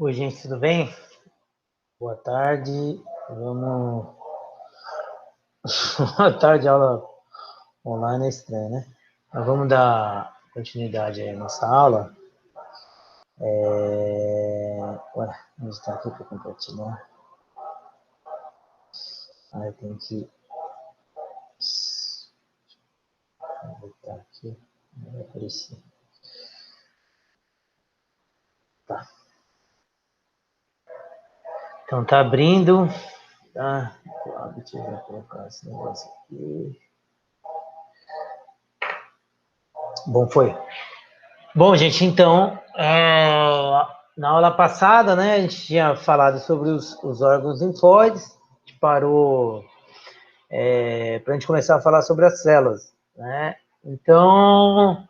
Oi, gente, tudo bem? Boa tarde. Vamos. Boa tarde, aula online é estranha, né? Mas vamos dar continuidade aí à nossa aula. Ué, onde está aqui para compartilhar? Eu tenho que. Vou botar aqui. Não vai aparecer. Tá. Então, tá abrindo. Tá. Deixa eu colocar esse negócio aqui. Bom, foi. Bom, gente, então, na aula passada, né, a gente tinha falado sobre os órgãos linfóides, a gente parou para a gente começar a falar sobre as células, né? Então,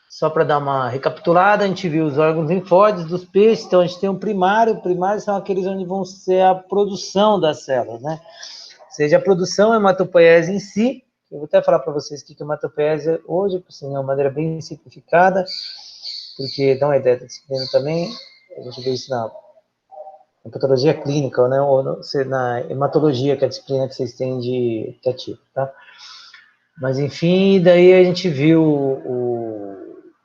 só para dar uma recapitulada, a gente viu os órgãos linfóides dos peixes, então a gente tem um primário, primários são aqueles onde vão ser a produção das células, né? Seja a produção, a hematopoiese em si, eu vou até falar para vocês o que é hematopoiese hoje, assim, de uma maneira bem simplificada, porque dá uma ideia da disciplina também, a gente vê isso na patologia clínica, né, ou na hematologia, que é a disciplina que vocês têm de tipo, tá? Mas, enfim, daí a gente viu,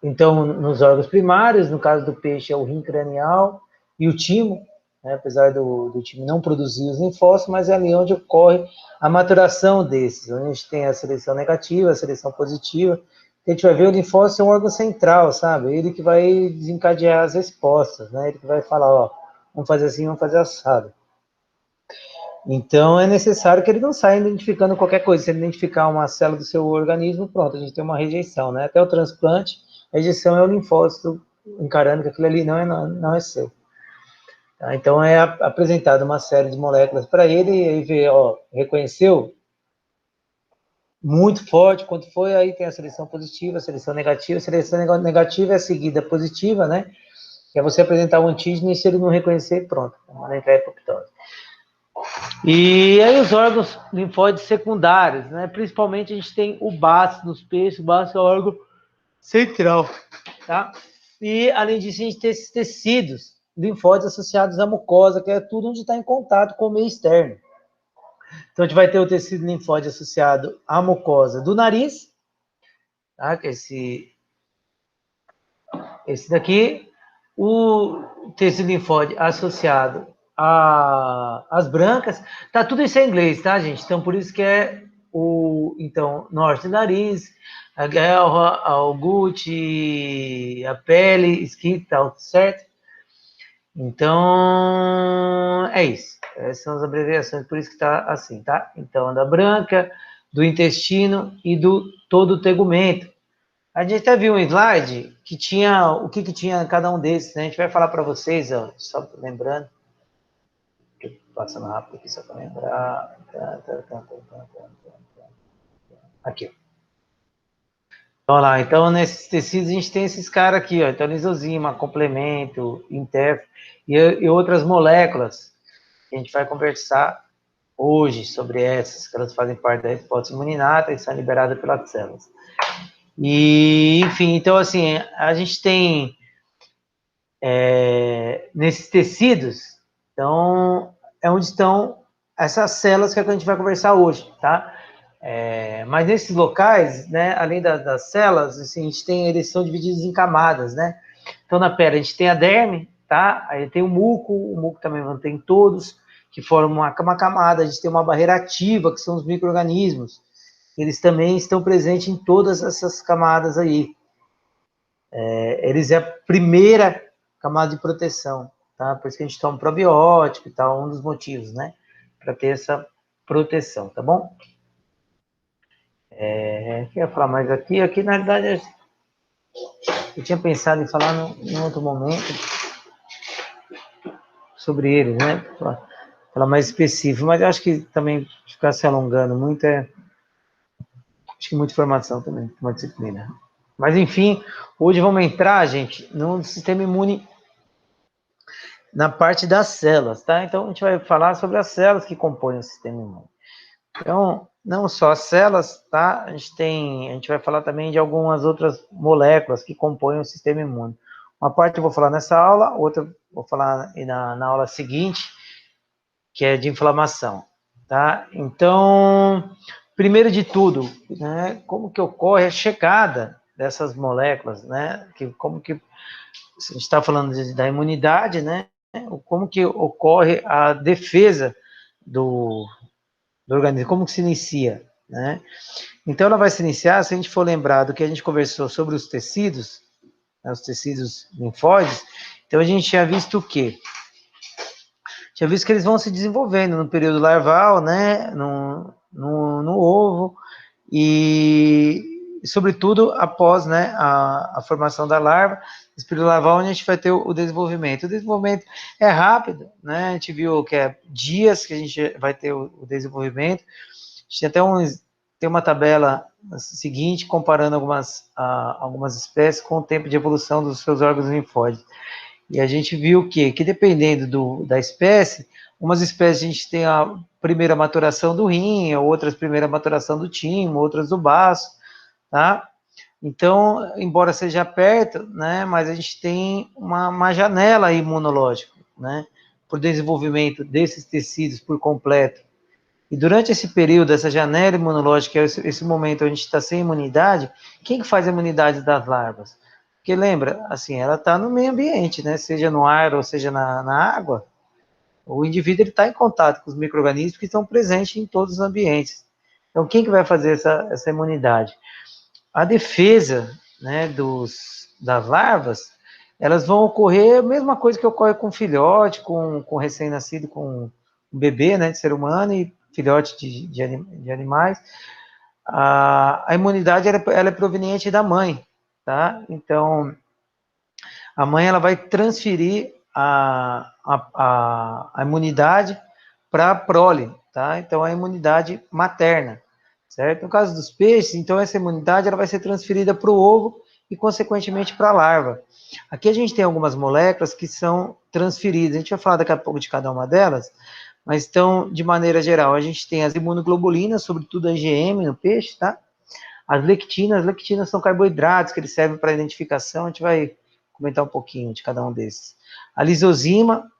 então, nos órgãos primários, no caso do peixe é o rim cranial e o timo, né, apesar do timo não produzir os linfócitos, mas é ali onde ocorre a maturação desses, onde a gente tem a seleção negativa, a seleção positiva. A gente vai ver o linfócito é um órgão central, sabe? Ele que vai desencadear as respostas, né? Ele que vai falar, ó, vamos fazer assim, vamos fazer assado. Então, é necessário que ele não saia identificando qualquer coisa. Se ele identificar uma célula do seu organismo, pronto, a gente tem uma rejeição, né? Até o transplante, a rejeição é o linfócito encarando que aquilo ali não é seu. Tá? Então, é apresentada uma série de moléculas para ele, e aí vê, ó, reconheceu? Muito forte, quanto foi, aí tem a seleção positiva, a seleção negativa é a seguida positiva, né? Que é você apresentar o antígeno e se ele não reconhecer, pronto, manda entrar em apoptose. E aí os órgãos linfóides secundários, né? Principalmente a gente tem o baço nos peixes, o baço é o órgão central, tá? E além disso a gente tem esses tecidos linfóides associados à mucosa, que é tudo onde está em contato com o meio externo. Então a gente vai ter o tecido linfóide associado à mucosa do nariz, tá? Que é esse daqui, o tecido linfóide associado às brancas, tá tudo isso em inglês, tá, gente? Então, por isso que é então, norte do nariz, a guelra, a Gucci, a pele, esquita, certo? Então, é isso. Essas são as abreviações, por isso que tá assim, tá? Então, da branca, do intestino e do todo o tegumento. A gente até viu um slide que tinha o que tinha cada um desses, né? A gente vai falar para vocês, ó, só lembrando, passando rápido aqui só para lembrar. Aqui. Então, lá, então nesses tecidos a gente tem esses caras aqui, ó, então lisozima, complemento, interf e outras moléculas que a gente vai conversar hoje sobre essas, que elas fazem parte da resposta imunidade e são liberadas pelas células. E, enfim, então assim, a gente tem nesses tecidos, então, é onde estão essas células que a gente vai conversar hoje, tá? Mas nesses locais, né, além das células, assim, eles são divididos em camadas, né? Então, na pele, a gente tem a derme, tá? Aí tem o muco também mantém todos, que formam uma camada, a gente tem uma barreira ativa, que são os micro-organismos. Eles também estão presentes em todas essas camadas aí. Eles é a primeira camada de proteção, tá? Por isso que a gente toma probiótico e tal, um dos motivos, né? Para ter essa proteção, tá bom? Queria falar mais aqui na realidade eu tinha pensado em falar num outro momento sobre eles, né? Falar mais específico, mas eu acho que também ficar se alongando muito acho que muita informação também, uma disciplina. Mas enfim, hoje vamos entrar, gente, no sistema imune na parte das células, tá? Então, a gente vai falar sobre as células que compõem o sistema imune. Então, não só as células, tá? A gente vai falar também de algumas outras moléculas que compõem o sistema imune. Uma parte eu vou falar nessa aula, outra eu vou falar na aula seguinte, que é de inflamação, tá? Então, primeiro de tudo, né, como que ocorre a chegada dessas moléculas, né? Como que a gente está falando da imunidade, né? Como que ocorre a defesa do organismo, como que se inicia, né? Então, ela vai se iniciar, se a gente for lembrar do que a gente conversou sobre os tecidos, né, os tecidos linfóides, então a gente tinha visto o quê? Tinha visto que eles vão se desenvolvendo no período larval, né, no ovo, e sobretudo após, né, a formação da larva, esse período larval onde a gente vai ter o desenvolvimento. O desenvolvimento é rápido, né, a gente viu que é dias que a gente vai ter o desenvolvimento. A gente tem uma tabela seguinte comparando algumas espécies com o tempo de evolução dos seus órgãos linfóides. E a gente viu que dependendo da espécie, umas espécies a gente tem a primeira maturação do rim, outras primeira maturação do timo, outras do baço, tá? Então, embora seja perto, né, mas a gente tem uma janela imunológica, né, para o desenvolvimento desses tecidos por completo. E durante esse período, essa janela imunológica, esse momento onde a gente está sem imunidade, quem que faz a imunidade das larvas? Porque lembra, assim, ela está no meio ambiente, né? Seja no ar ou seja na água, o indivíduo está em contato com os micro-organismos que estão presentes em todos os ambientes. Então, quem que vai fazer essa imunidade? A defesa, né, das larvas, elas vão ocorrer a mesma coisa que ocorre com filhote, com recém-nascido, com um bebê, né, de ser humano e filhote de animais. A imunidade ela é proveniente da mãe, tá? Então, a mãe ela vai transferir a imunidade para a prole, tá? Então, a imunidade materna, certo? No caso dos peixes, então, essa imunidade ela vai ser transferida para o ovo e, consequentemente, para a larva. Aqui a gente tem algumas moléculas que são transferidas, a gente vai falar daqui a pouco de cada uma delas, mas então, de maneira geral, a gente tem as imunoglobulinas, sobretudo a IgM no peixe, tá? As lectinas são carboidratos que eles servem para identificação, a gente vai comentar um pouquinho de cada um desses. A lisozima,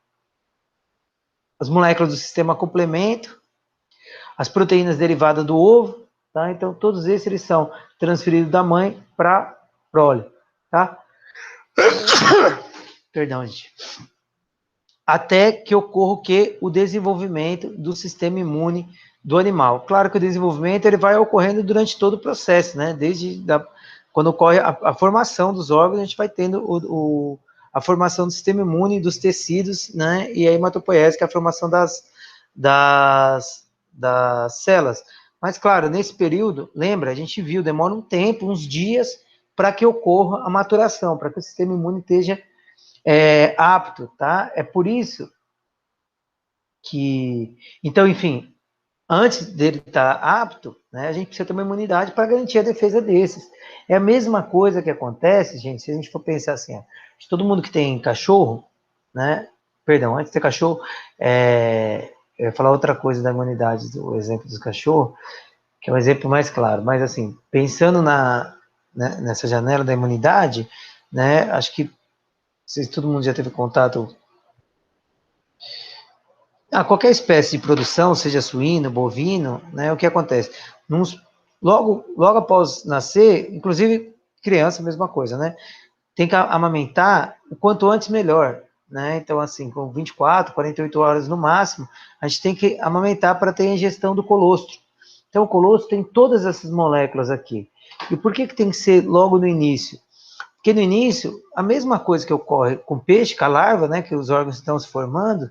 as moléculas do sistema complemento, as proteínas derivadas do ovo, tá? Então, todos esses eles são transferidos da mãe para a prole, tá? Perdão, gente. Até que ocorra o quê? O desenvolvimento do sistema imune do animal. Claro que o desenvolvimento ele vai ocorrendo durante todo o processo, né? Quando ocorre a formação dos órgãos, a gente vai tendo a formação do sistema imune, dos tecidos, né? E a hematopoiese, que é a formação das células. Mas, claro, nesse período, lembra, a gente viu, demora um tempo, uns dias, para que ocorra a maturação, para que o sistema imune esteja apto, tá? É por isso que, então, enfim, antes dele estar apto, né, a gente precisa ter uma imunidade para garantir a defesa desses. É a mesma coisa que acontece, gente, se a gente for pensar assim, ó, todo mundo que tem cachorro, né, perdão, antes de ter cachorro, eu ia falar outra coisa da imunidade, do exemplo dos cachorros, que é um exemplo mais claro, mas assim, pensando nessa janela da imunidade, né, acho que se todo mundo já teve contato. Qualquer espécie de produção, seja suíno, bovino, né, o que acontece? Logo após nascer, inclusive criança, mesma coisa, né? Tem que amamentar o quanto antes melhor, né? Então, assim, com 24, 48 horas no máximo, a gente tem que amamentar para ter a ingestão do colostro. Então, o colostro tem todas essas moléculas aqui. E por que tem que ser logo no início? Porque no início, a mesma coisa que ocorre com o peixe, com a larva, né, que os órgãos estão se formando,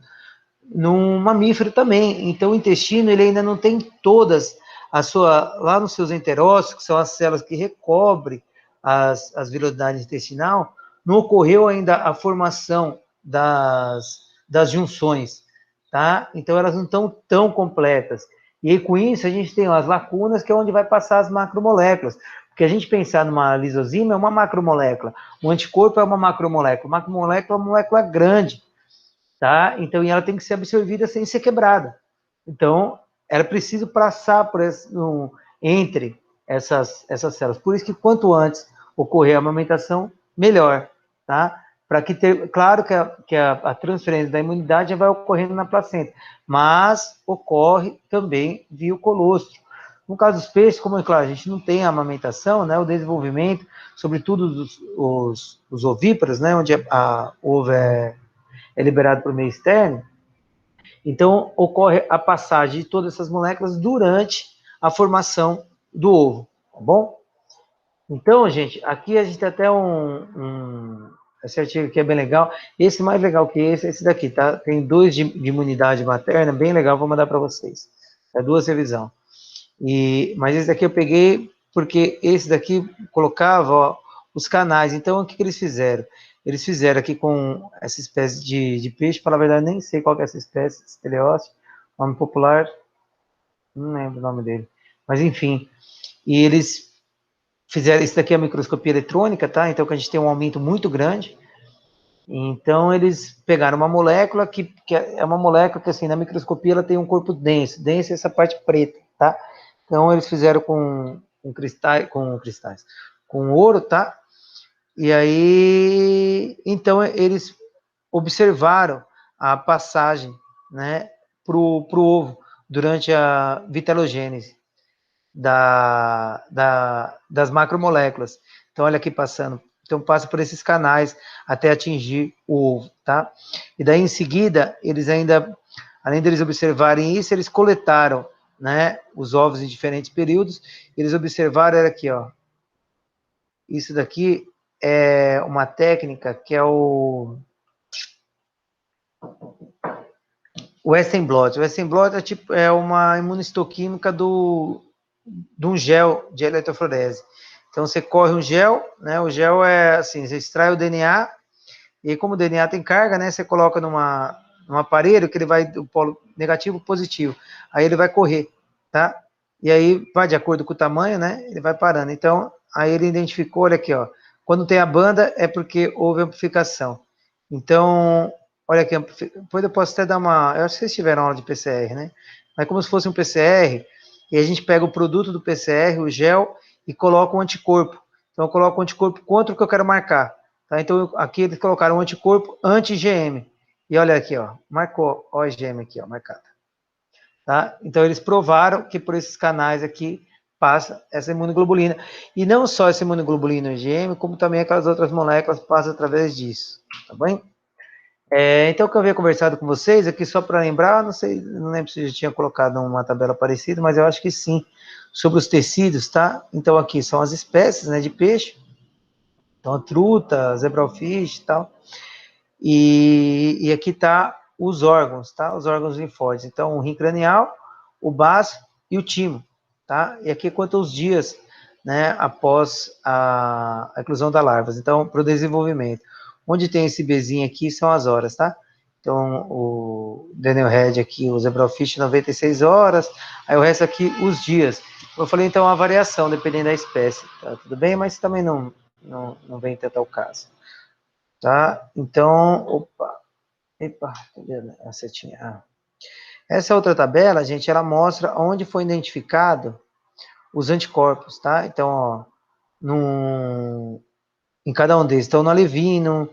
num mamífero também. Então, o intestino ele ainda não tem todas lá nos seus enterócitos, que são as células que recobrem as virilidades intestinal, não ocorreu ainda a formação das junções, tá? Então, elas não estão tão completas. E aí, com isso, a gente tem as lacunas, que é onde vai passar as macromoléculas. Porque a gente pensar numa lisozima é uma macromolécula, o anticorpo é uma macromolécula. Macromolécula é uma molécula grande, tá? Então, e ela tem que ser absorvida sem ser quebrada. Então, ela precisa passar entre essas células. Por isso que quanto antes ocorrer a amamentação, melhor, tá? para que ter, claro que a transferência da imunidade já vai ocorrendo na placenta, mas ocorre também via o colostro. No caso dos peixes, como é claro, a gente não tem a amamentação, né, o desenvolvimento, sobretudo os ovíparos, né, onde o ovo é liberado por meio externo, então ocorre a passagem de todas essas moléculas durante a formação do ovo, tá bom? Então, gente, aqui a gente tem até esse artigo aqui é bem legal. Esse mais legal que esse daqui, tá? Tem 2 de imunidade materna, bem legal, vou mandar para vocês. É 2 revisão. Mas esse daqui eu peguei porque esse daqui colocava, ó, os canais. Então, o que eles fizeram? Eles fizeram aqui com essa espécie de peixe, para a verdade, nem sei qual que é essa espécie, teleóceo, nome popular, não lembro o nome dele. Mas, enfim, e eles fizeram, isso daqui é a microscopia eletrônica, tá? Então, que a gente tem um aumento muito grande. Então, eles pegaram uma molécula que é uma molécula que, assim, na microscopia, ela tem um corpo denso. Denso é essa parte preta, tá? Então, eles fizeram com cristais, com ouro, tá? E aí, então, eles observaram a passagem, né, pro ovo durante a vitalogênese das macromoléculas. Então, olha aqui passando. Então, passa por esses canais até atingir o ovo, tá? E daí, em seguida, eles ainda, além deles observarem isso, eles coletaram, né, os ovos em diferentes períodos. Eles observaram, era aqui, ó. Isso daqui é uma técnica que é o Western blot. O Western blot é uma imunistoquímica de um gel de eletroforese. Então, você corre um gel, né? O gel é assim, você extrai o DNA, e aí, como o DNA tem carga, né? Você coloca num aparelho que ele vai do polo negativo positivo. Aí ele vai correr, tá? E aí, vai de acordo com o tamanho, né? Ele vai parando. Então, aí ele identificou, olha aqui, ó. Quando tem a banda, é porque houve amplificação. Então, olha aqui, depois eu posso até dar uma... Eu acho que vocês tiveram aula de PCR, né? Mas como se fosse um PCR, e a gente pega o produto do PCR, o gel, e coloca um anticorpo. Então, eu coloco um anticorpo contra o que eu quero marcar. Tá? Então, aqui eles colocaram um anticorpo anti-GM. E olha aqui, ó, marcou, ó, a GM aqui, ó, marcada. Tá? Então, eles provaram que por esses canais aqui passa essa imunoglobulina. E não só essa imunoglobulina IgM, como também aquelas outras moléculas passam através disso. Tá bem? Então, o que eu havia conversado com vocês aqui, só para lembrar, não sei, não lembro se eu já tinha colocado uma tabela parecida, mas eu acho que sim, sobre os tecidos, tá? Então, aqui são as espécies, né, de peixe. Então, a truta, zebrafish e tal. E aqui tá os órgãos, tá? Os órgãos linfóides. Então, o rim cranial, o baço e o timo, tá? E aqui quanto aos dias, né, após a eclosão da larva. Então, para o desenvolvimento. Onde tem esse Bzinho aqui são as horas, tá? Então, o Daniel Head aqui, o zebrafish, 96 horas. Aí o resto aqui, os dias. Eu falei, então, a variação, dependendo da espécie, tá? Tudo bem? Mas também não vem tanto ao caso. Tá? Então, epa, cadê a setinha? Essa outra tabela, gente, ela mostra onde foi identificado os anticorpos, tá? Então, ó, em cada um deles. Então, no alevino,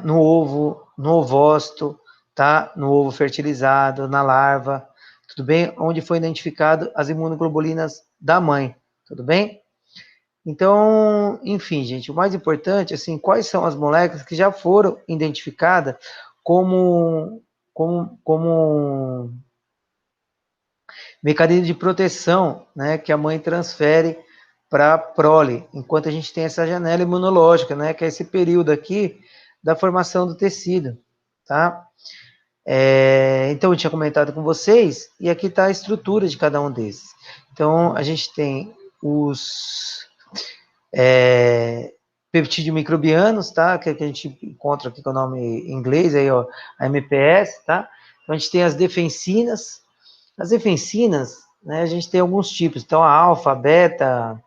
no ovo, no ovócito, tá? No ovo fertilizado, na larva, tudo bem? Onde foi identificado as imunoglobulinas da mãe, tudo bem? Então, enfim, gente, o mais importante, assim, quais são as moléculas que já foram identificadas como mecanismo de proteção, né, que a mãe transfere para a prole, enquanto a gente tem essa janela imunológica, né, que é esse período aqui da formação do tecido, tá? Então, eu tinha comentado com vocês, e aqui está a estrutura de cada um desses. Então, a gente tem os peptídeo microbianos, tá? Que a gente encontra aqui com o nome em inglês, aí, ó, a MPS, tá? Então, a gente tem as defensinas. As defensinas, né, a gente tem alguns tipos. Então, a alfa, a beta,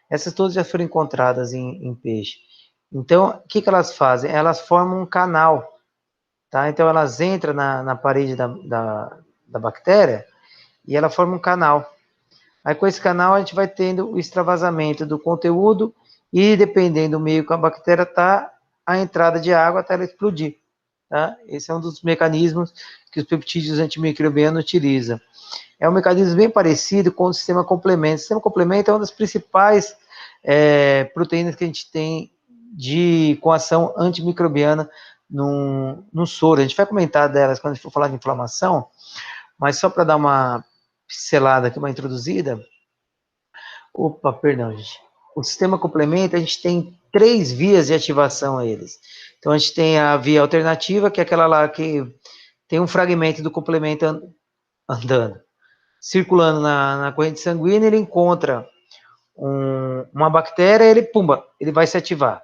essas todas já foram encontradas em peixe. Então, o que elas fazem? Elas formam um canal, tá? Então, elas entram na parede da bactéria e ela forma um canal. Aí, com esse canal, a gente vai tendo o extravasamento do conteúdo e, dependendo do meio que a bactéria está, a entrada de água até ela explodir. Tá? Esse é um dos mecanismos que os peptídeos antimicrobianos utilizam. É um mecanismo bem parecido com o sistema complemento. O sistema complemento é uma das principais proteínas que a gente tem com ação antimicrobiana no soro. A gente vai comentar delas quando a gente for falar de inflamação, mas só para dar uma pincelada aqui, uma introduzida. Opa, perdão, gente. O sistema complemento, a gente tem 3 vias de ativação a eles. Então, a gente tem a via alternativa, que é aquela lá que tem um fragmento do complemento andando, circulando na corrente sanguínea, ele encontra uma bactéria, ele vai se ativar,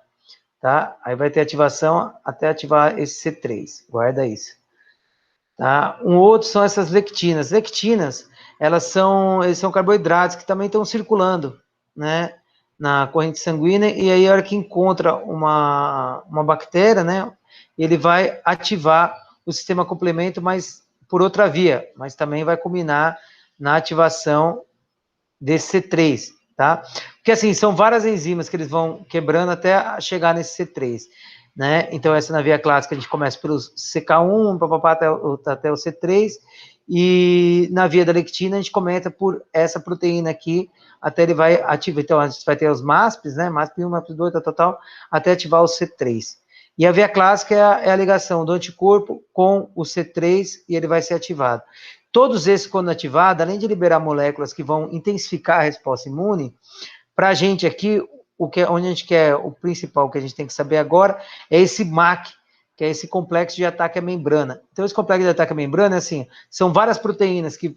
tá? Aí vai ter ativação até ativar esse C3, guarda isso. Tá? Um outro são essas lectinas. Lectinas, eles são carboidratos que também estão circulando, né, na corrente sanguínea, e aí a hora que encontra uma bactéria, né, ele vai ativar o sistema complemento, mas por outra via, mas também vai culminar na ativação desse C3, tá? Porque assim, são várias enzimas que eles vão quebrando até chegar nesse C3. Né? Então, essa na via clássica, a gente começa pelo CK1, papapá, até o C3, e na via da lectina, a gente começa por essa proteína aqui, até ele vai ativar. Então, a gente vai ter os MASPs, né? MASP1, MASP2, tal, até ativar o C3. E a via clássica é a ligação do anticorpo com o C3 e ele vai ser ativado. Todos esses, quando ativados, além de liberar moléculas que vão intensificar a resposta imune, para a gente aqui, onde a gente quer, o principal que a gente tem que saber agora é esse MAC, que é esse complexo de ataque à membrana. Então, esse complexo de ataque à membrana, assim, são várias proteínas que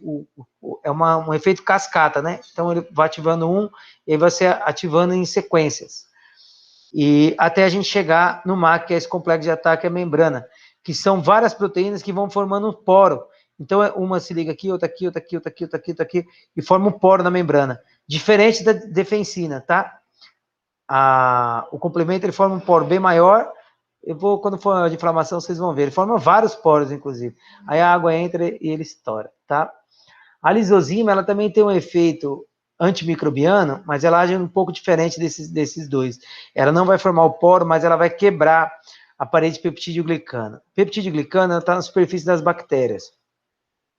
é um efeito cascata, né? Então, ele vai ativando e aí vai ser ativando em sequências. E até a gente chegar no MAC, que é esse complexo de ataque à membrana, que são várias proteínas que vão formando um poro. Então, uma se liga aqui, outra aqui, outra aqui, outra aqui, outra aqui, outra aqui, e forma um poro na membrana. Diferente da defensina, tá? O complemento, ele forma um poro bem maior. Quando for de inflamação, vocês vão ver. Ele forma vários poros, inclusive. Aí a água entra e ele estoura, tá? A lisozima, ela também tem um efeito antimicrobiano, mas ela age um pouco diferente desses dois. Ela não vai formar o poro, mas ela vai quebrar a parede peptídeo-glicana. Peptídeo-glicana está na superfície das bactérias,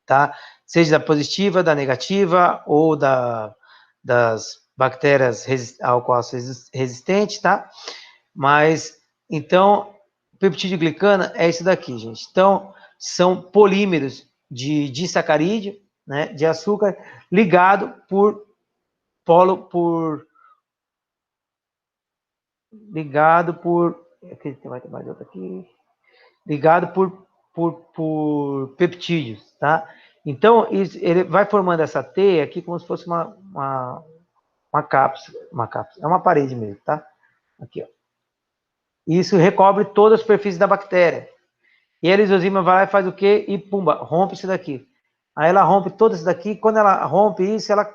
tá? Seja da positiva, da negativa ou das bactérias ao qual resistente, tá? Mas, então, peptídeo-glicana é isso daqui, gente. Então, são polímeros de disacarídeo, né, de açúcar, ligado aqui vai ter mais outra aqui, ligado por peptídeos, tá? Então, ele vai formando essa teia aqui como se fosse uma cápsula, é uma parede mesmo, tá? Aqui, ó. Isso recobre toda a superfície da bactéria. E a lisozima vai lá e faz o quê? E pumba, rompe isso daqui. Aí ela rompe todo isso daqui, quando ela rompe isso, ela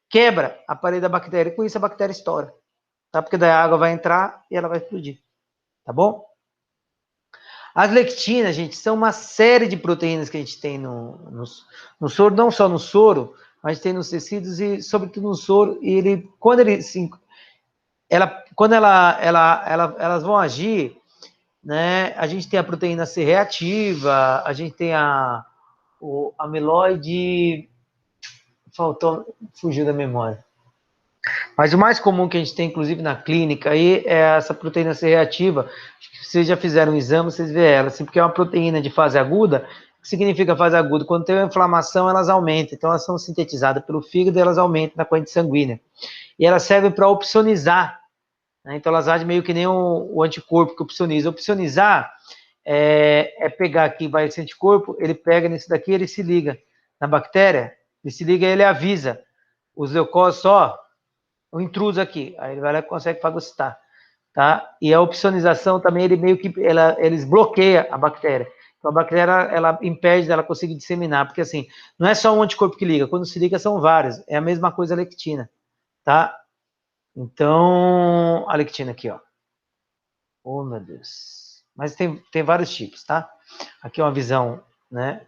quebra a parede da bactéria, e com isso a bactéria estoura, tá? Porque daí a água vai entrar e ela vai explodir, tá bom? As lectinas, gente, são uma série de proteínas que a gente tem no soro, não só no soro, mas tem nos tecidos e, sobretudo, no soro. E elas vão agir, né? A gente tem a proteína C reativa, a gente tem o amiloide, fugiu da memória. Mas o mais comum que a gente tem, inclusive na clínica, aí é essa proteína C reativa. Vocês já fizeram um exame, vocês vê ela, assim, porque é uma proteína de fase aguda. O que significa fase aguda? Quando tem uma inflamação, elas aumentam. Então, elas são sintetizadas pelo fígado e elas aumentam na corrente sanguínea. E elas servem para opsonizar, né? Então, elas agem meio que nem o anticorpo que opsoniza. Opsonizar é pegar aqui, vai esse anticorpo, ele pega nisso daqui, ele se liga na bactéria, ele se liga e ele avisa os leucócitos, ó, o intruso aqui, aí ele vai lá e consegue fagocitar, tá? E a opsonização também, ele meio que, eles bloqueiam a bactéria. Então, a bactéria, ela impede dela conseguir disseminar, porque assim, não é só um anticorpo que liga, quando se liga são vários, é a mesma coisa a lectina, tá? Então, a lectina aqui, ó. Oh, meu Deus. Mas tem vários tipos, tá? Aqui é uma visão, né,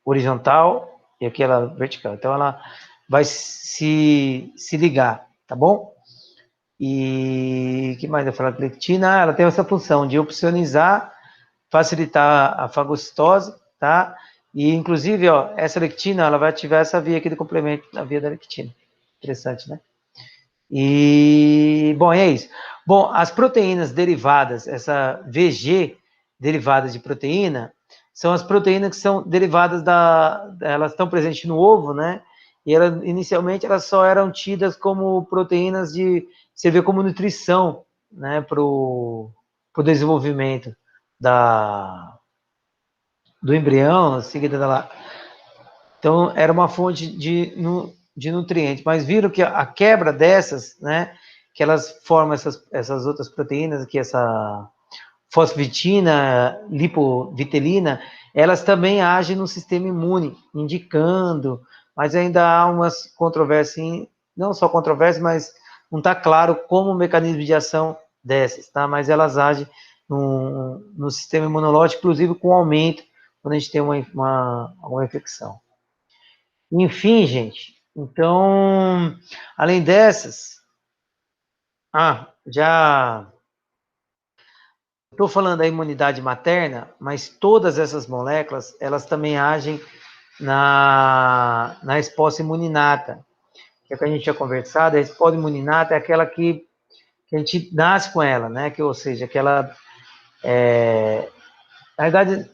horizontal e aqui ela vertical. Então, ela vai se ligar, tá bom? E o que mais eu falar da lectina? Ela tem essa função de opsonizar, facilitar a fagocitose, tá? E, inclusive, ó, essa lectina, ela vai ativar essa via aqui do complemento, a via da lectina. Interessante, né? E, bom, é isso. Bom, as proteínas derivadas, essa VG derivada de proteína, são as proteínas que são derivadas elas estão presentes no ovo, né? E inicialmente elas só eram tidas como proteínas de servir como nutrição, né, para o desenvolvimento do embrião, seguida da. Então, era uma fonte de nutrientes, mas viram que a quebra dessas, né, que elas formam essas outras proteínas, que essa fosfatina, lipovitelina, elas também agem no sistema imune, indicando, mas ainda há umas controvérsias, não só controvérsias, mas não está claro como o mecanismo de ação dessas, tá? Mas elas agem no sistema imunológico, inclusive com aumento, quando a gente tem uma infecção. Enfim, gente, então, além dessas, já estou falando da imunidade materna, mas todas essas moléculas, elas também agem na resposta imuninata, que é o que a gente tinha conversado. A resposta imuninata é aquela que a gente nasce com ela, né? Que, ou seja, que ela, na verdade,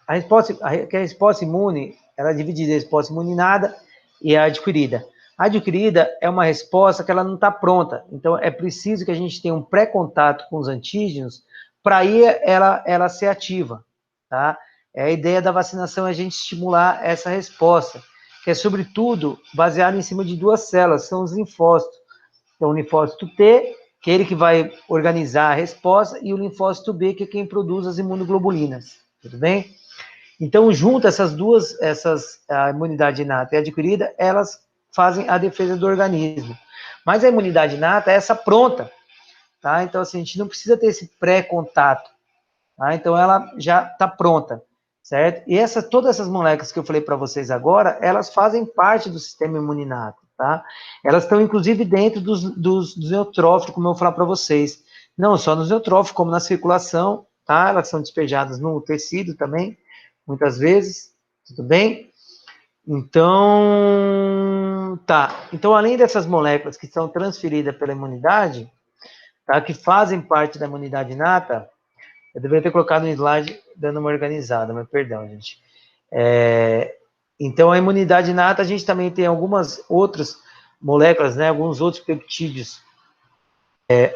a resposta imune, ela é dividida em resposta imuninada e a adquirida. A adquirida é uma resposta que ela não está pronta, então é preciso que a gente tenha um pré-contato com os antígenos para aí ela ser ativa, tá? A ideia da vacinação é a gente estimular essa resposta, que é sobretudo baseada em cima de duas células, são os linfócitos. Então, o linfócito T, que é ele que vai organizar a resposta, e o linfócito B, que é quem produz as imunoglobulinas, tudo bem? Então, junto essas duas, a imunidade inata e adquirida, elas fazem a defesa do organismo. Mas a imunidade inata é essa pronta, tá? Então, assim, a gente não precisa ter esse pré-contato, tá? Então, ela já está pronta, certo? E todas essas moléculas que eu falei para vocês agora, elas fazem parte do sistema imuninato, tá? Elas estão, inclusive, dentro dos neutrófilos, como eu vou falar para vocês. Não só nos neutrófilos, como na circulação, tá? Elas são despejadas no tecido também, muitas vezes, tudo bem? Então, tá. Então, além dessas moléculas que são transferidas pela imunidade, tá? Que fazem parte da imunidade inata, eu deveria ter colocado no slide dando uma organizada, mas perdão, gente. Então, a imunidade inata, a gente também tem algumas outras moléculas, né? Alguns outros peptídeos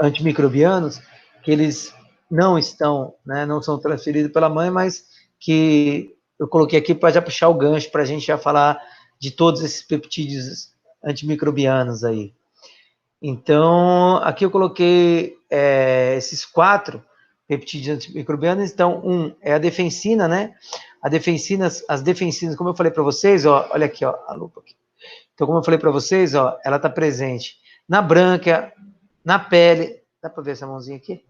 antimicrobianos que eles não estão, né? Não são transferidos pela mãe, mas que eu coloquei aqui para já puxar o gancho para a gente já falar de todos esses peptídeos antimicrobianos aí. Então, aqui eu coloquei esses 4 peptídeos antimicrobianos. Então, é a defensina, né? As defensinas, como eu falei para vocês, ó, olha aqui, ó, a lupa aqui. Então, como eu falei para vocês, ó, ela está presente na brânquia, na pele, dá para ver essa mãozinha aqui?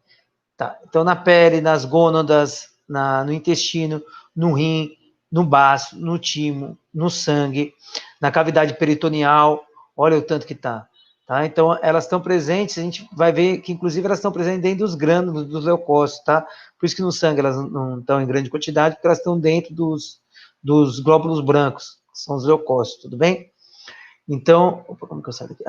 Tá. Então, na pele, nas gônadas, no intestino, no rim, no baço, no timo, no sangue, na cavidade peritoneal, olha o tanto que tá. Tá? Então, elas estão presentes, a gente vai ver que, inclusive, elas estão presentes dentro dos grânulos, dos leucócitos, tá? Por isso que no sangue elas não estão em grande quantidade, porque elas estão dentro dos glóbulos brancos, que são os leucócitos, tudo bem? Então, opa, como que eu saio daqui?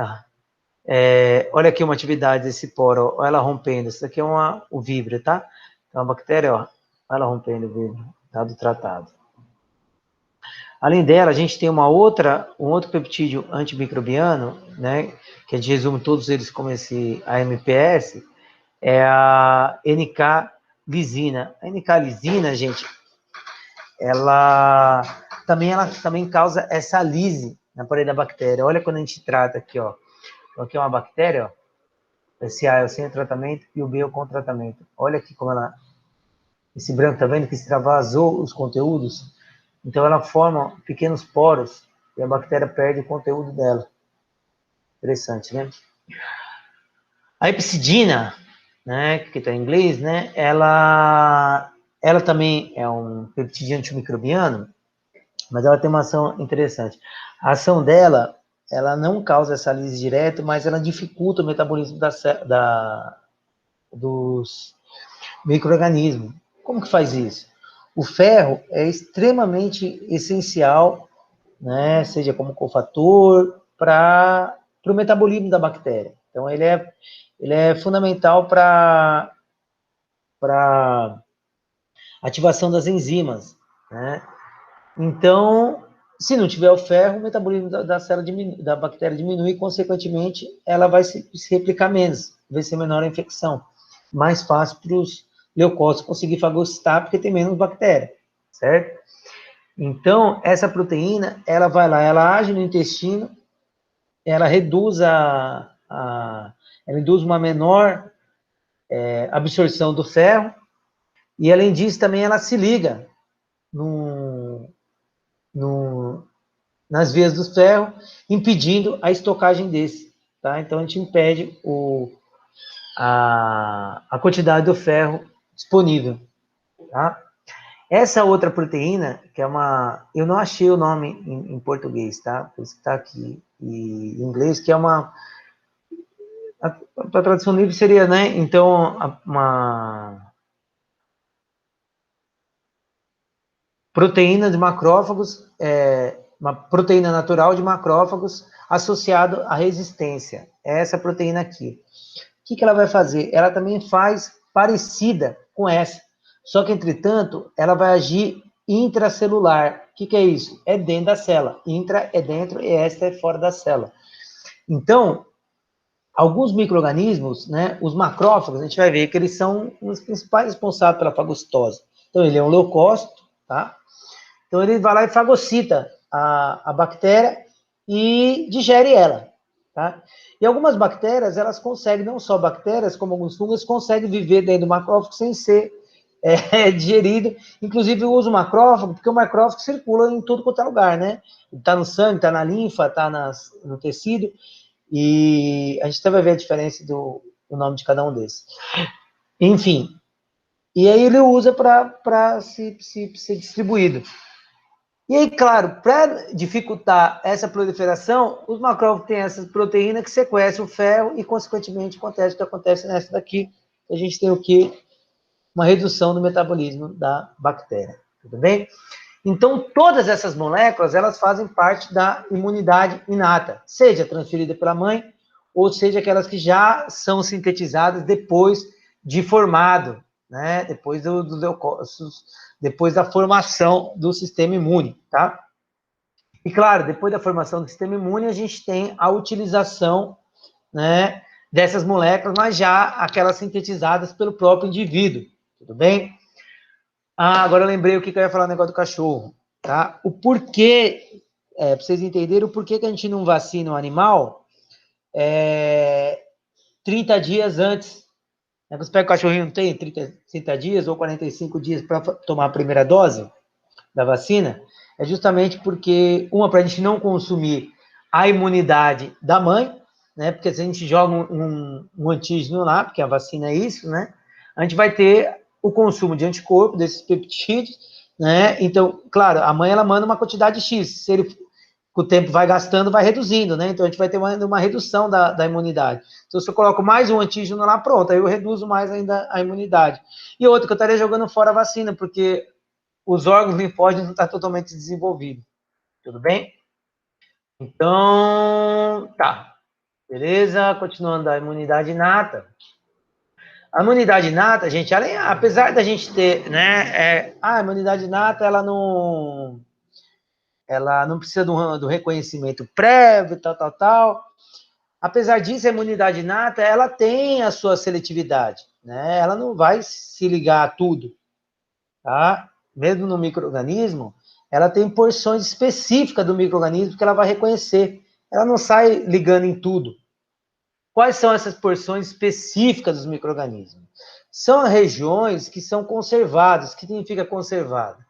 Olha aqui uma atividade desse poro, olha ela rompendo. Isso aqui é o víbrio, tá? Então, a bactéria, ó, olha ela rompendo o víbrio, tá? Do tratado. Além dela, a gente tem um outro peptídeo antimicrobiano, né? Que a gente resume todos eles como esse AMPS, é a NK-lisina. A NK-lisina, gente, ela também causa essa lise na parede da bactéria. Olha quando a gente trata aqui, ó. Então, aqui é uma bactéria, ó. Esse A é o sem tratamento e o B é o com tratamento. Olha aqui como esse branco, tá vendo que extravasou os conteúdos? Então ela forma pequenos poros e a bactéria perde o conteúdo dela. Interessante, né? A epsidina, né, que está em inglês, né, ela também é um peptídeo antimicrobiano, mas ela tem uma ação interessante. A ação dela ela não causa essa lise direta, mas ela dificulta o metabolismo dos micro-organismos. Como que faz isso? O ferro é extremamente essencial, né, seja como cofator, para o metabolismo da bactéria. Então, ele é fundamental para ativação das enzimas, né? Então, se não tiver o ferro, o metabolismo da célula da bactéria diminui e, consequentemente, ela vai se replicar menos, vai ser menor a infecção. Mais fácil para os leucócitos conseguir fagocitar, porque tem menos bactéria, certo? Então, essa proteína, ela vai lá, ela age no intestino, ela reduz ela induz uma menor absorção do ferro, e além disso, também ela se liga nas vias do ferro, impedindo a estocagem desse, tá? Então, a gente impede a quantidade do ferro disponível, tá? Essa outra proteína, que é uma... Eu não achei o nome em português, tá? Por isso que está aqui em inglês, que é uma... A tradução livre seria, né? Então, uma proteína de macrófagos, uma proteína natural de macrófagos associado à resistência. É essa proteína aqui. O que ela vai fazer? Ela também faz parecida com essa, só que, entretanto, ela vai agir intracelular. O que é isso? É dentro da célula. Intra é dentro e extra é fora da célula. Então, alguns micro-organismos, né, os macrófagos, a gente vai ver que eles são os principais responsáveis pela fagocitose. Então, ele é um leucócito, tá? Então, ele vai lá e fagocita a bactéria e digere ela, tá? E algumas bactérias, elas conseguem, não só bactérias, como alguns fungos, conseguem viver dentro do macrófago sem ser digerido. Inclusive, eu uso o macrófago, porque o macrófago circula em tudo quanto é lugar, né? Está no sangue, está na linfa, está no tecido, e a gente até vai ver a diferença do nome de cada um desses. Enfim, e aí ele usa para ser distribuído. E aí, claro, para dificultar essa proliferação, os macrófagos têm essas proteínas que sequestram o ferro e, consequentemente, acontece o que acontece nessa daqui. A gente tem o quê? Uma redução do metabolismo da bactéria. Tudo bem? Então, todas essas moléculas, elas fazem parte da imunidade inata, seja transferida pela mãe, ou seja, aquelas que já são sintetizadas depois de formado, né? Depois dos leucócitos, depois da formação do sistema imune, tá? E, claro, depois da formação do sistema imune, a gente tem a utilização, né, dessas moléculas, mas já aquelas sintetizadas pelo próprio indivíduo, tudo bem? Agora eu lembrei o que eu ia falar no negócio do cachorro, tá? O porquê, para vocês entenderem o porquê que a gente não vacina o animal 30 dias antes. Você pega o cachorrinho, não tem 30 dias ou 45 dias para tomar a primeira dose da vacina? É justamente porque, para a gente não consumir a imunidade da mãe, né? Porque se a gente joga um antígeno lá, porque a vacina é isso, né? A gente vai ter o consumo de anticorpo, desses peptídeos, né? Então, claro, a mãe, ela manda uma quantidade X, se ele, com o tempo vai gastando, vai reduzindo, né? Então, a gente vai ter uma redução da imunidade. Então, se eu coloco mais um antígeno lá, pronto, aí eu reduzo mais ainda a imunidade. E outra, que eu estaria jogando fora a vacina, porque os órgãos linfógenos não estão totalmente desenvolvidos. Tudo bem? Então, tá. Beleza? Continuando a imunidade inata. A imunidade inata, gente, apesar da gente ter, né, a imunidade inata, ela não precisa do reconhecimento prévio, tal. Apesar disso, a imunidade inata, ela tem a sua seletividade, né? Ela não vai se ligar a tudo, tá? Mesmo no micro-organismo, ela tem porções específicas do micro-organismo que ela vai reconhecer. Ela não sai ligando em tudo. Quais são essas porções específicas dos micro-organismos? São regiões que são conservadas. O que significa conservado?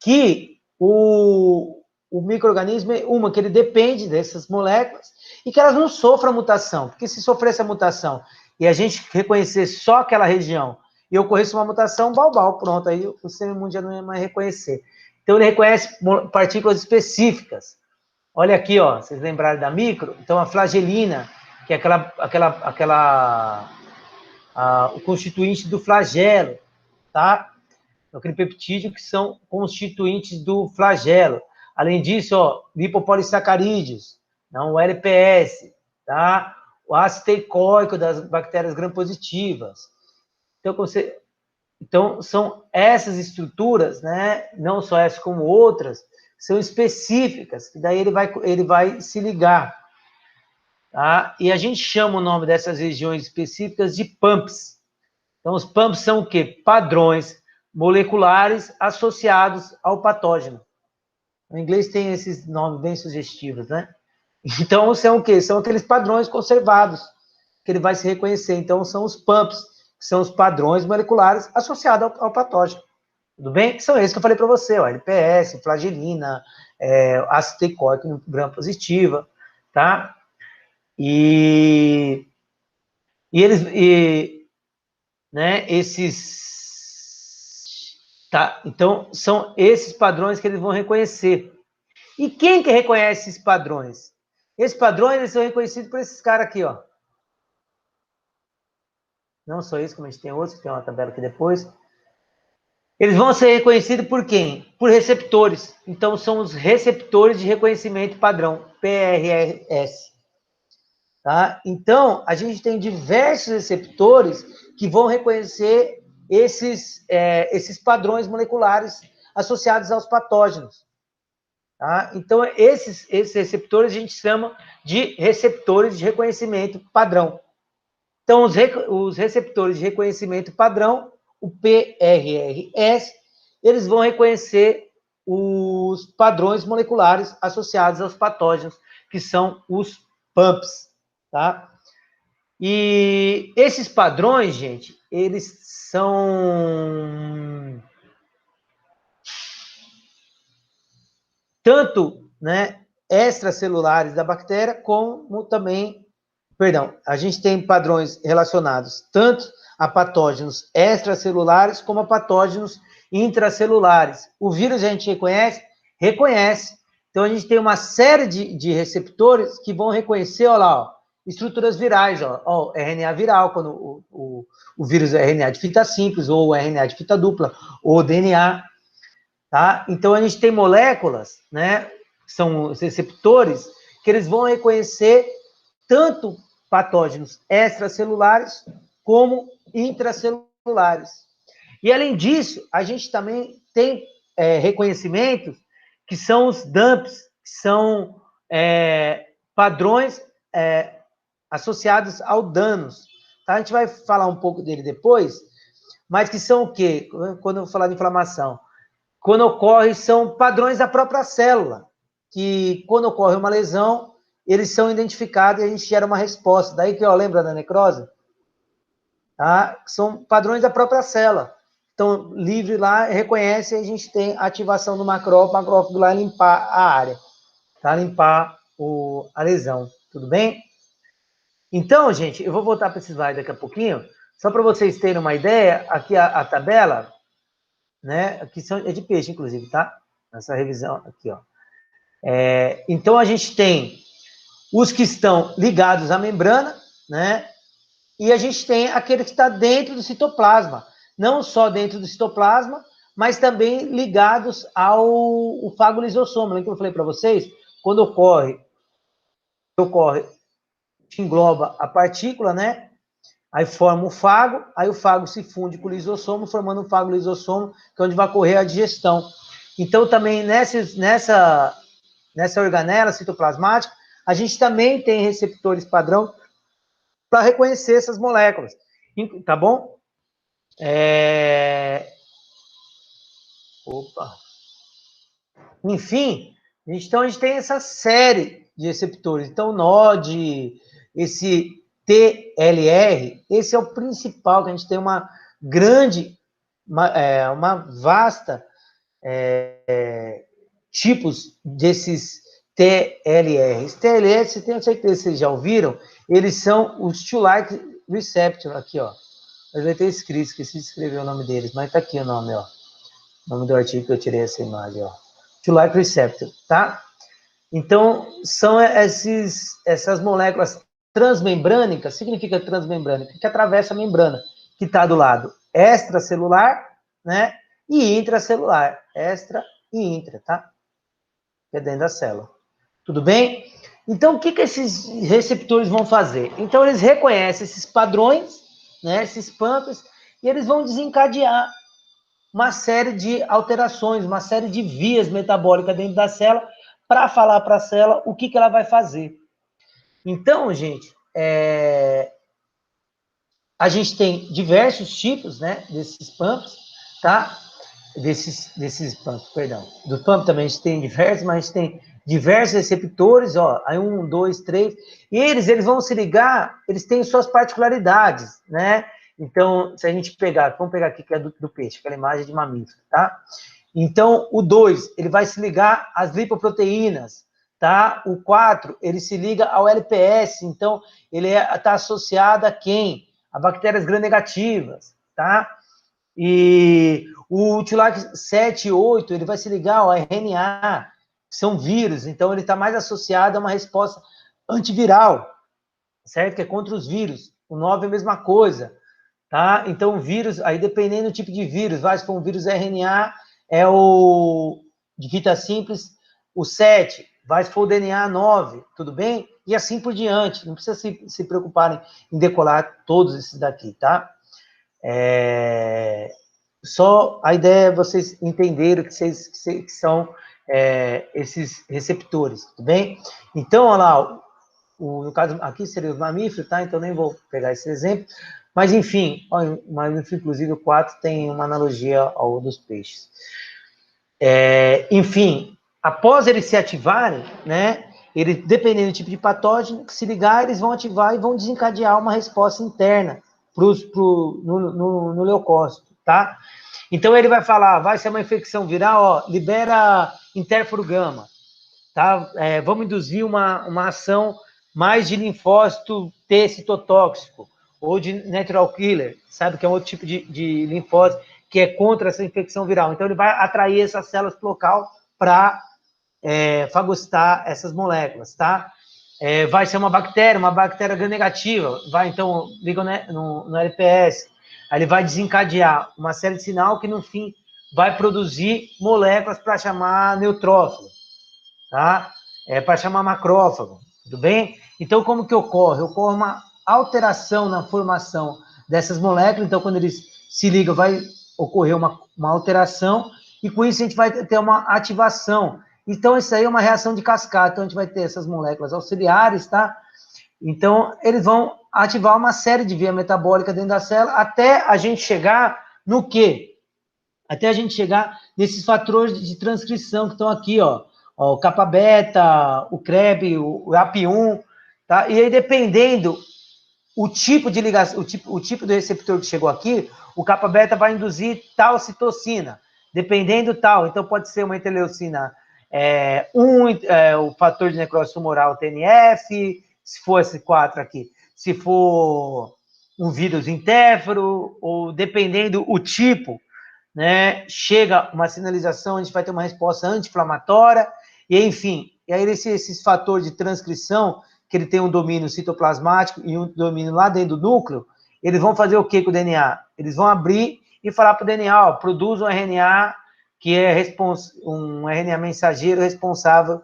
Que o micro-organismo, que ele depende dessas moléculas e que elas não sofram mutação. Porque se sofresse a mutação e a gente reconhecer só aquela região e ocorresse uma mutação, pronto, aí o sistema imune já não ia mais reconhecer. Então, ele reconhece partículas específicas. Olha aqui, ó, vocês lembraram da micro? Então, a flagelina, que é o constituinte do flagelo, tá? Aquele peptídeo que são constituintes do flagelo. Além disso, ó, lipopolissacarídeos, não, o LPS, tá? O ácido teicoico das bactérias gram-positivas. Então, são essas estruturas, né? Não só essas como outras, são específicas, que daí ele vai se ligar. Tá? E a gente chama o nome dessas regiões específicas de PAMPs. Então, os PAMPs são o quê? Padrões moleculares associados ao patógeno. No inglês tem esses nomes bem sugestivos, né? Então, são o quê? São aqueles padrões conservados que ele vai se reconhecer. Então, são os PAMPs, que são os padrões moleculares associados ao patógeno. Tudo bem? Que são esses que eu falei para você, ó, LPS, flagelina, ácido teicoico gram-positiva, tá? E né, tá? Então, são esses padrões que eles vão reconhecer. E quem que reconhece esses padrões? Esses padrões eles são reconhecidos por esses caras aqui, ó. Não só isso, como a gente tem outros, que tem uma tabela aqui depois. Eles vão ser reconhecidos por quem? Por receptores. Então, são os receptores de reconhecimento padrão, PRS. Tá? Então, a gente tem diversos receptores que vão reconhecer esses padrões moleculares associados aos patógenos. Tá? Então, esses receptores a gente chama de receptores de reconhecimento padrão. Então, os receptores de reconhecimento padrão, o PRRS, eles vão reconhecer os padrões moleculares associados aos patógenos, que são os PAMPs. Tá? E esses padrões, gente, eles são tanto, né, extracelulares da bactéria, como também, a gente tem padrões relacionados tanto a patógenos extracelulares como a patógenos intracelulares. O vírus a gente reconhece? Reconhece. Então, a gente tem uma série de receptores que vão reconhecer, olha lá, ó, estruturas virais, ó, RNA viral, quando o vírus é RNA de fita simples, ou RNA de fita dupla, ou DNA, tá? Então, a gente tem moléculas, né, que são os receptores, que eles vão reconhecer tanto patógenos extracelulares como intracelulares. E, além disso, a gente também tem reconhecimentos que são os DUMPs, que são padrões associados ao danos. Tá? A gente vai falar um pouco dele depois, mas que são o quê? Quando eu falar de inflamação, quando ocorre, são padrões da própria célula, que quando ocorre uma lesão, eles são identificados e a gente gera uma resposta. Daí que, ó, lembra da necrose? Tá? São padrões da própria célula. Então, livre lá, reconhece e a gente tem a ativação do macrófago lá limpar a área, tá? Limpar a lesão, tudo bem? Então, gente, eu vou voltar para esse slide daqui a pouquinho, só para vocês terem uma ideia, aqui a tabela, né? Aqui é de peixe, inclusive, tá? Essa revisão aqui, ó. Então, a gente tem os que estão ligados à membrana, né? E a gente tem aquele que está dentro do citoplasma. Não só dentro do citoplasma, mas também ligados ao fagolisossomo. Lembra que eu falei para vocês? Quando ocorre, engloba a partícula, né? Aí forma o fago, aí o fago se funde com o lisossomo, formando um fagolisossomo, que é onde vai ocorrer a digestão. Então, também nessa organela citoplasmática, a gente também tem receptores padrão para reconhecer essas moléculas. Tá bom? Opa! Enfim, então a gente tem essa série de receptores. Então, o NOD, esse TLR, esse é o principal, que a gente tem uma grande, uma vasta tipos desses TLRs. TLR, você tem certeza que vocês já ouviram, eles são os Toll-like receptor, aqui, ó. Eu devia ter escrito, esqueci de escrever o nome deles, mas tá aqui o nome, ó. O nome do artigo que eu tirei essa imagem, ó. Toll-like receptor, tá? Então, são essas moléculas transmembrânicas. Significa transmembrânica, que atravessa a membrana, que está do lado extracelular, né? E intracelular. Extra e intra, tá? Que é dentro da célula. Tudo bem? Então, o que esses receptores vão fazer? Então, eles reconhecem esses padrões, né? Esses pumps, e eles vão desencadear uma série de alterações, uma série de vias metabólicas dentro da célula, para falar para a célula o que ela vai fazer. Então, gente, a gente tem diversos tipos, né, desses pumps, tá? Desses pumps, perdão. Do pump também a gente tem diversos, mas a gente tem diversos receptores, ó, aí 1, 2, 3, e eles vão se ligar, eles têm suas particularidades, né? Então, se a gente pegar, vamos pegar aqui que é do peixe, aquela imagem de mamífero, tá? Então, o 2, ele vai se ligar às lipoproteínas, tá? O 4, ele se liga ao LPS, então, ele está associado a quem? A bactérias gram-negativas, tá? E o Utilac 7 e 8, ele vai se ligar ao RNA, que são vírus, então ele está mais associado a uma resposta antiviral, certo? Que é contra os vírus. O 9 é a mesma coisa, tá? Então, o vírus, aí dependendo do tipo de vírus, vai, se for um vírus RNA, é o de fita simples, o 7, vai, se for o DNA, 9, tudo bem? E assim por diante, não precisa se preocuparem em decolar todos esses daqui, tá? Só a ideia é vocês entenderem que são esses receptores, tudo bem? Então, olha lá, no caso aqui seria os mamíferos, tá? Então nem vou pegar esse exemplo, mas enfim, o mamífero, inclusive o 4 tem uma analogia ao dos peixes. Enfim, após eles se ativarem, né? Eles, dependendo do tipo de patógeno, que se ligar, eles vão ativar e vão desencadear uma resposta interna no leucócito, tá? Então ele vai falar, vai ser uma infecção viral, ó, libera interfero gama, tá? Vamos induzir uma ação mais de linfócito T citotóxico, ou de natural killer, sabe, que é um outro tipo de linfócito que é contra essa infecção viral. Então ele vai atrair essas células pro local para fagocitar essas moléculas, tá? Vai ser uma bactéria gram-negativa, vai então, liga no LPS, aí ele vai desencadear uma série de sinal que no fim vai produzir moléculas para chamar neutrófilo, tá? Para chamar macrófago, tudo bem? Então, como que ocorre? Ocorre uma alteração na formação dessas moléculas, então quando eles se ligam vai ocorrer uma alteração, e com isso a gente vai ter uma ativação. Então, isso aí é uma reação de cascata, então a gente vai ter essas moléculas auxiliares, tá? Então, eles vão ativar uma série de via metabólica dentro da célula, até a gente chegar no quê? Até a gente chegar nesses fatores de transcrição que estão aqui, ó, o kappa beta, o CREB, o AP1, tá? E aí, dependendo o tipo de ligação, o tipo do receptor que chegou aqui, o kappa beta vai induzir tal citocina, dependendo tal. Então, pode ser uma interleucina 1, o fator de necrose tumoral, o TNF, se for esse 4 aqui, se for um vírus interfero, ou dependendo o tipo, né, chega uma sinalização, a gente vai ter uma resposta anti-inflamatória, e enfim, e aí esses fatores de transcrição, que ele tem um domínio citoplasmático e um domínio lá dentro do núcleo, eles vão fazer o que com o DNA? Eles vão abrir e falar para o DNA, ó, produz um RNA que é um RNA mensageiro responsável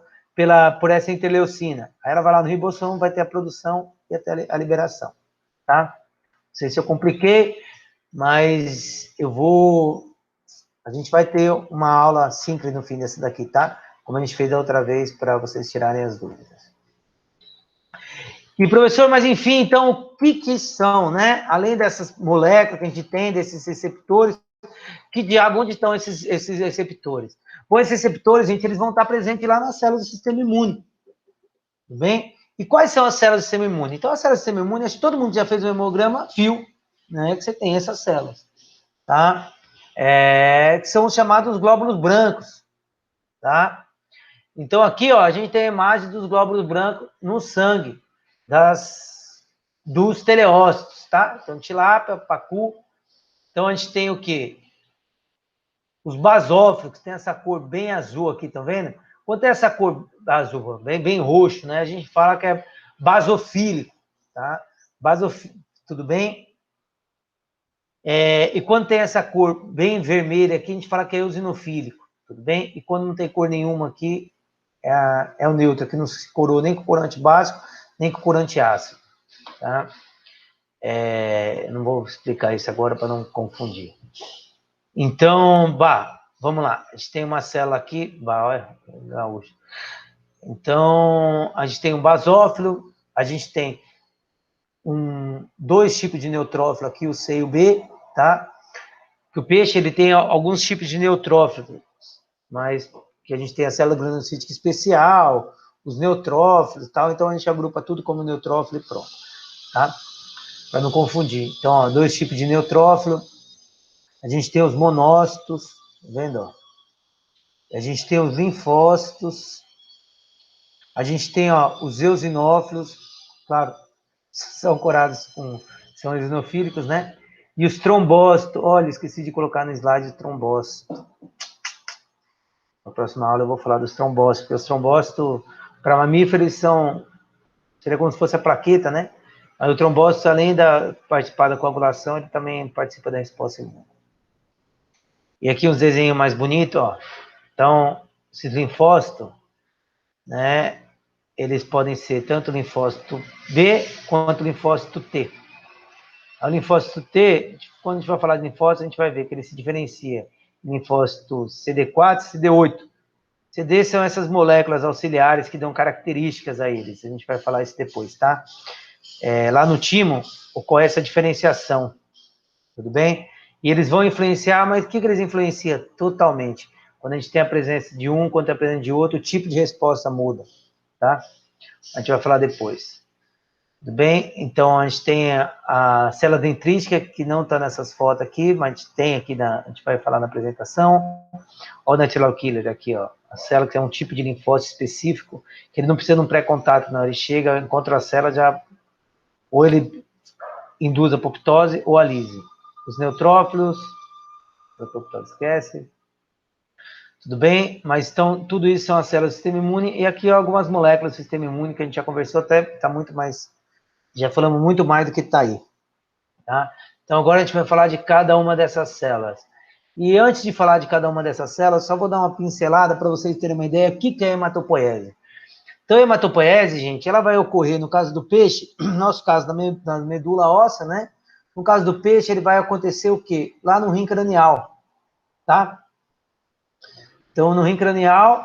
por essa interleucina. Aí ela vai lá no ribossomo, vai ter a produção e até a liberação, tá? Não sei se eu compliquei, mas a gente vai ter uma aula simples no fim dessa daqui, tá? Como a gente fez da outra vez, para vocês tirarem as dúvidas. E, professor, mas enfim, então, o que são, né? Além dessas moléculas que a gente tem, desses receptores, que diabo, onde estão esses receptores? Bom, esses receptores, gente, eles vão estar presentes lá nas células do sistema imune, tudo bem? E quais são as células do sistema imune? Então, as células do sistema imune, acho que todo mundo já fez um hemograma, viu, né, que você tem essas células, tá? Que são os chamados glóbulos brancos, tá? Então, aqui, ó, a gente tem a imagem dos glóbulos brancos no sangue dos teleócitos, tá? Então, tilápia, pacu. Então, a gente tem o quê? Os basófilos, que tem essa cor bem azul aqui, tá vendo? Quando tem essa cor azul, bem roxo, né? A gente fala que é basofílico, tá? Tudo bem? E quando tem essa cor bem vermelha aqui, a gente fala que é eosinofílico, tudo bem? E quando não tem cor nenhuma aqui, é o neutro, que não se corou nem com corante básico, nem com corante ácido, tá? Não vou explicar isso agora para não confundir. Então, vamos lá. A gente tem uma célula aqui, olha, gaúcho. Então, a gente tem um basófilo, a gente tem dois tipos de neutrófilo aqui, o C e o B, tá? Que o peixe, ele tem alguns tipos de neutrófilo, mas que a gente tem a célula granulocítica especial, os neutrófilos e tal, então a gente agrupa tudo como neutrófilo e pronto, tá? Para não confundir. Então, ó, dois tipos de neutrófilo, a gente tem os monócitos, tá vendo? A gente tem os linfócitos, a gente tem os eosinófilos, claro, são corados são eosinofílicos, né? E os trombócitos, olha, esqueci de colocar no slide o trombócito. Na próxima aula eu vou falar dos trombócitos, porque os trombócitos, para mamíferos, seria como se fosse a plaqueta, né? Mas o trombócito, além de participar da coagulação, ele também participa da resposta imune. E aqui uns desenhos mais bonitos, ó. Então, esses linfócitos, né? Eles podem ser tanto linfócito B quanto linfócito T. O linfócito T, quando a gente vai falar de linfócito, a gente vai ver que ele se diferencia em linfócito CD4 e CD8. CD são essas moléculas auxiliares que dão características a eles. A gente vai falar isso depois, tá? Lá no timo, ocorre essa diferenciação, tudo bem? E eles vão influenciar, mas o que eles influenciam? Totalmente. Quando a gente tem a presença de um contra a presença de outro, o tipo de resposta muda, tá? A gente vai falar depois. Tudo bem? Então, a gente tem a célula dendrítica, que não está nessas fotos aqui, mas a gente tem aqui, a gente vai falar na apresentação. Olha o natural killer aqui, ó. A célula que é um tipo de linfócito específico, que ele não precisa de um pré-contato, não. Ele chega, encontra a célula, já ou ele induz a apoptose ou a lise. Os neutrófilos, a apoptose esquece. Tudo bem? Mas então, tudo isso são as células do sistema imune, e aqui algumas moléculas do sistema imune que a gente já conversou, até está muito mais, já falamos muito mais do que está aí, tá? Então agora a gente vai falar de cada uma dessas células. E antes de falar de cada uma dessas células, só vou dar uma pincelada para vocês terem uma ideia do que é a hematopoiese. Então a hematopoiese, gente, ela vai ocorrer no caso do peixe, no nosso caso da medula óssea, né? No caso do peixe, ele vai acontecer o quê? Lá no rim cranial, tá? Então no rim cranial,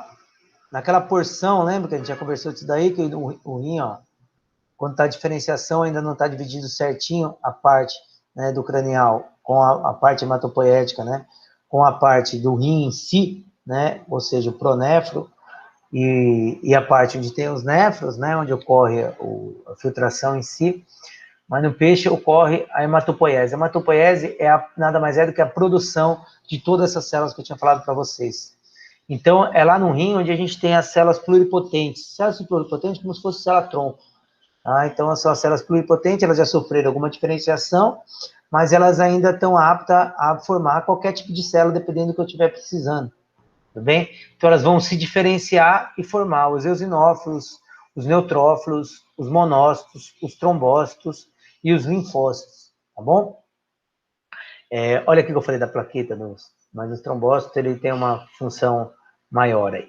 naquela porção, lembra que a gente já conversou disso daí, que o rim, ó, quando está a diferenciação, ainda não está dividido certinho a parte, né, do cranial com a parte hematopoética, né, com a parte do rim em si, né, ou seja, o pronéfro, e a parte onde tem os néfros, né, onde ocorre a filtração em si, mas no peixe ocorre a hematopoiese. A hematopoiese nada mais é do que a produção de todas essas células que eu tinha falado para vocês. Então, é lá no rim onde a gente tem as células pluripotentes. Células pluripotentes como se fosse célula-tronco. Então, são as células pluripotentes, elas já sofreram alguma diferenciação, mas elas ainda estão aptas a formar qualquer tipo de célula, dependendo do que eu estiver precisando. Tudo bem? Então, elas vão se diferenciar e formar os eosinófilos, os neutrófilos, os monócitos, os trombócitos e os linfócitos, tá bom? Olha aqui que eu falei da plaqueta, mas os trombócitos, ele tem uma função maior aí,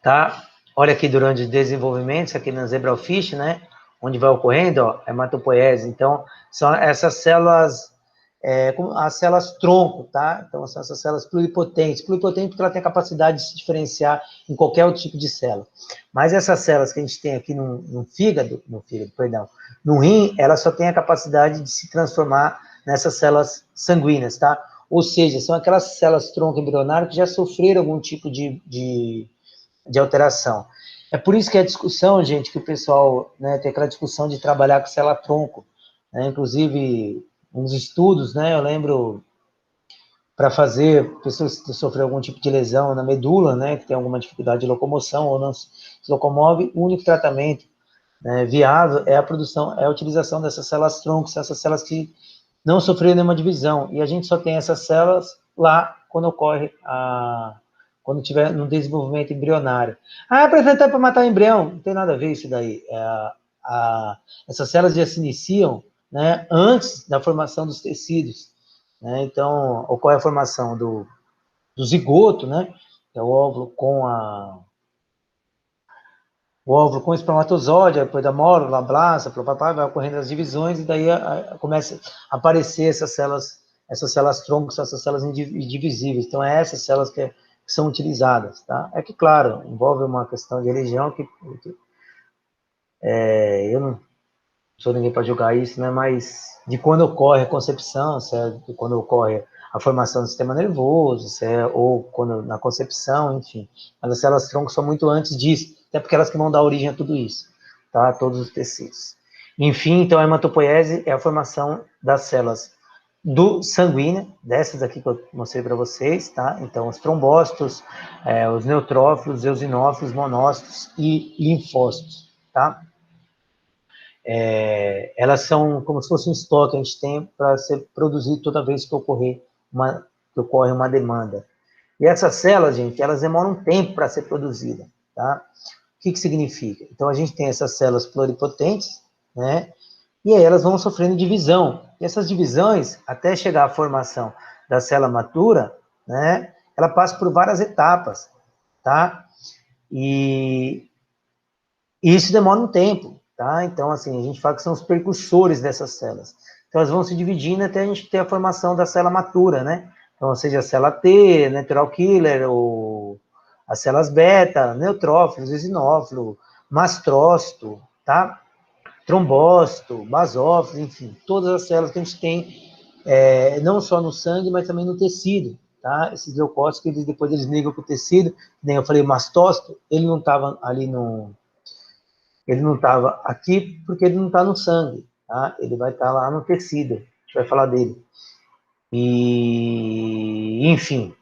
tá? Olha aqui durante o desenvolvimento, isso aqui na zebrafish, né? Onde vai ocorrendo, ó, hematopoiese. Então, são essas células, as células tronco, tá? Então, são essas células pluripotentes. Pluripotente porque ela tem a capacidade de se diferenciar em qualquer outro tipo de célula. Mas essas células que a gente tem aqui no fígado, no rim, elas só têm a capacidade de se transformar nessas células sanguíneas, tá? Ou seja, são aquelas células tronco embrionário que já sofreram algum tipo de alteração. É por isso que a discussão, gente, que o pessoal, né, tem aquela discussão de trabalhar com célula-tronco, né, inclusive uns estudos, né, eu lembro, para fazer pessoas que sofreram algum tipo de lesão na medula, né, que tem alguma dificuldade de locomoção ou não se locomove, o único tratamento, né, viável é a utilização dessas células-tronco, essas células que não sofreram nenhuma divisão, e a gente só tem essas células lá quando ocorre quando tiver no desenvolvimento embrionário. Ah, apresentar para matar o embrião, não tem nada a ver isso daí. Essas células já se iniciam, né, antes da formação dos tecidos, né? Então, ocorre a formação do zigoto, né, que é o óvulo com o espermatozoide, depois da mórula, blasta, papai, vai ocorrendo as divisões, e daí começa a aparecer essas células troncos, essas células indivisíveis. Então, é essas células que são utilizadas, tá? É que, claro, envolve uma questão de religião que eu não sou ninguém para julgar isso, né? Mas de quando ocorre a concepção, certo? De quando ocorre a formação do sistema nervoso, certo? Ou quando na concepção, enfim. Mas as células tronco são muito antes disso, até porque elas que vão dar origem a tudo isso, tá? Todos os tecidos. Enfim, então a hematopoiese é a formação das células do sanguínea, dessas aqui que eu mostrei para vocês, tá? Então, os trombócitos, os neutrófilos, eosinófilos, monócitos e linfócitos, tá? Elas são como se fosse um estoque que a gente tem para ser produzido toda vez que ocorre uma demanda. E essas células, gente, elas demoram um tempo para ser produzida, tá? O que significa? Então, a gente tem essas células pluripotentes, né? E aí elas vão sofrendo divisão. E essas divisões, até chegar à formação da célula matura, né? Ela passa por várias etapas, tá? E isso demora um tempo, tá? Então, assim, a gente fala que são os precursores dessas células. Então, elas vão se dividindo até a gente ter a formação da célula matura, né? Então, ou seja, a célula T, natural killer, ou as células beta, neutrófilos, eosinófilo, mastrócito, tá? Trombócito, basófilos, enfim, todas as células que a gente tem, não só no sangue, mas também no tecido, tá? Esses leucócitos, que depois eles ligam para o tecido, nem eu falei, o mastócito, ele não estava ali ele não estava aqui porque ele não está no sangue, tá? Ele vai estar lá no tecido, a gente vai falar dele. E, enfim,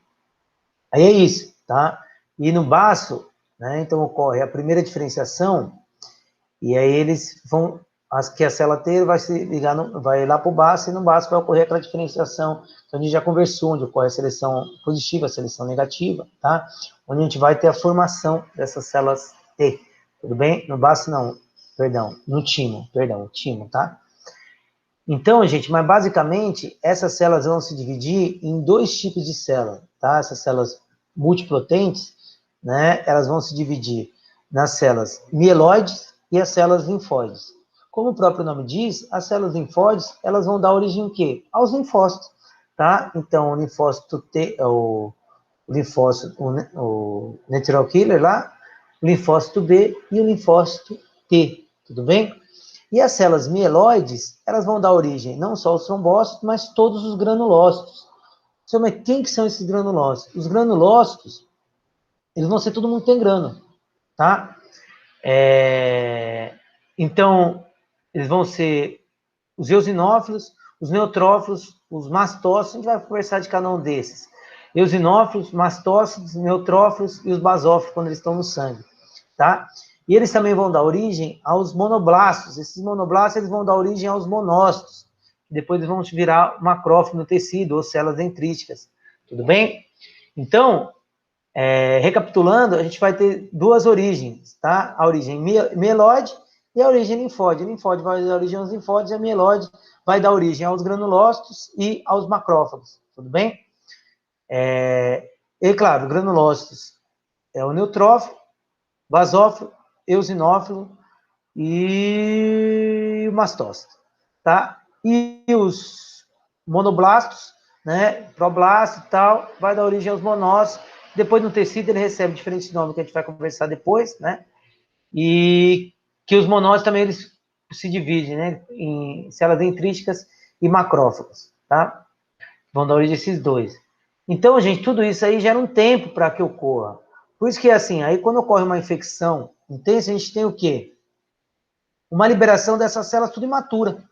aí é isso, tá? E no baço, né, então ocorre a primeira diferenciação, e aí eles vão, que a célula T vai se ligar, vai lá para o baço, e no baço vai ocorrer aquela diferenciação, então a gente já conversou, onde ocorre a seleção positiva, a seleção negativa, tá? Onde a gente vai ter a formação dessas células T, tudo bem? No baço não, perdão, no timo, perdão, timo, tá? Então, gente, mas basicamente, essas células vão se dividir em dois tipos de célula, tá? Essas células multipotentes, né, elas vão se dividir nas células mieloides e as células linfóides. Como o próprio nome diz, as células linfóides, elas vão dar origem ao quê? Aos linfócitos, tá? Então, o linfócito T, o linfócito, o natural killer lá, o linfócito B e o linfócito T, tudo bem? E as células mieloides, elas vão dar origem não só aos trombócitos, mas todos os granulócitos. Mas quem que são esses granulócitos? Os granulócitos, eles vão ser todo mundo que tem grânulo, tá? Então, eles vão ser os eosinófilos, os neutrófilos, os mastócitos, a gente vai conversar de cada um desses. Eosinófilos, mastócitos, neutrófilos e os basófilos, quando eles estão no sangue, tá? E eles também vão dar origem aos monoblastos. Esses monoblastos, eles vão dar origem aos monócitos. Depois eles vão virar macrófilo no tecido, ou células dendríticas. Tudo bem? Então, recapitulando, a gente vai ter duas origens, tá? A origem mieloide e a origem linfóide. A linfóide vai dar origem aos linfóides e a mieloide vai dar origem aos granulócitos e aos macrófagos. Tudo bem? E, claro, granulócitos é o neutrófilo, basófilo, eosinófilo e o mastócito, tá? E os monoblastos, né, problasto e tal, vai dar origem aos monócitos. Depois no tecido ele recebe diferentes nomes que a gente vai conversar depois, né? E que os monócitos também eles se dividem, né, em células dendríticas e macrófagos, tá? Vão dar origem a esses dois. Então, gente, tudo isso aí gera um tempo para que ocorra. Por isso que, assim, aí quando ocorre uma infecção intensa, a gente tem o quê? Uma liberação dessas células tudo imatura,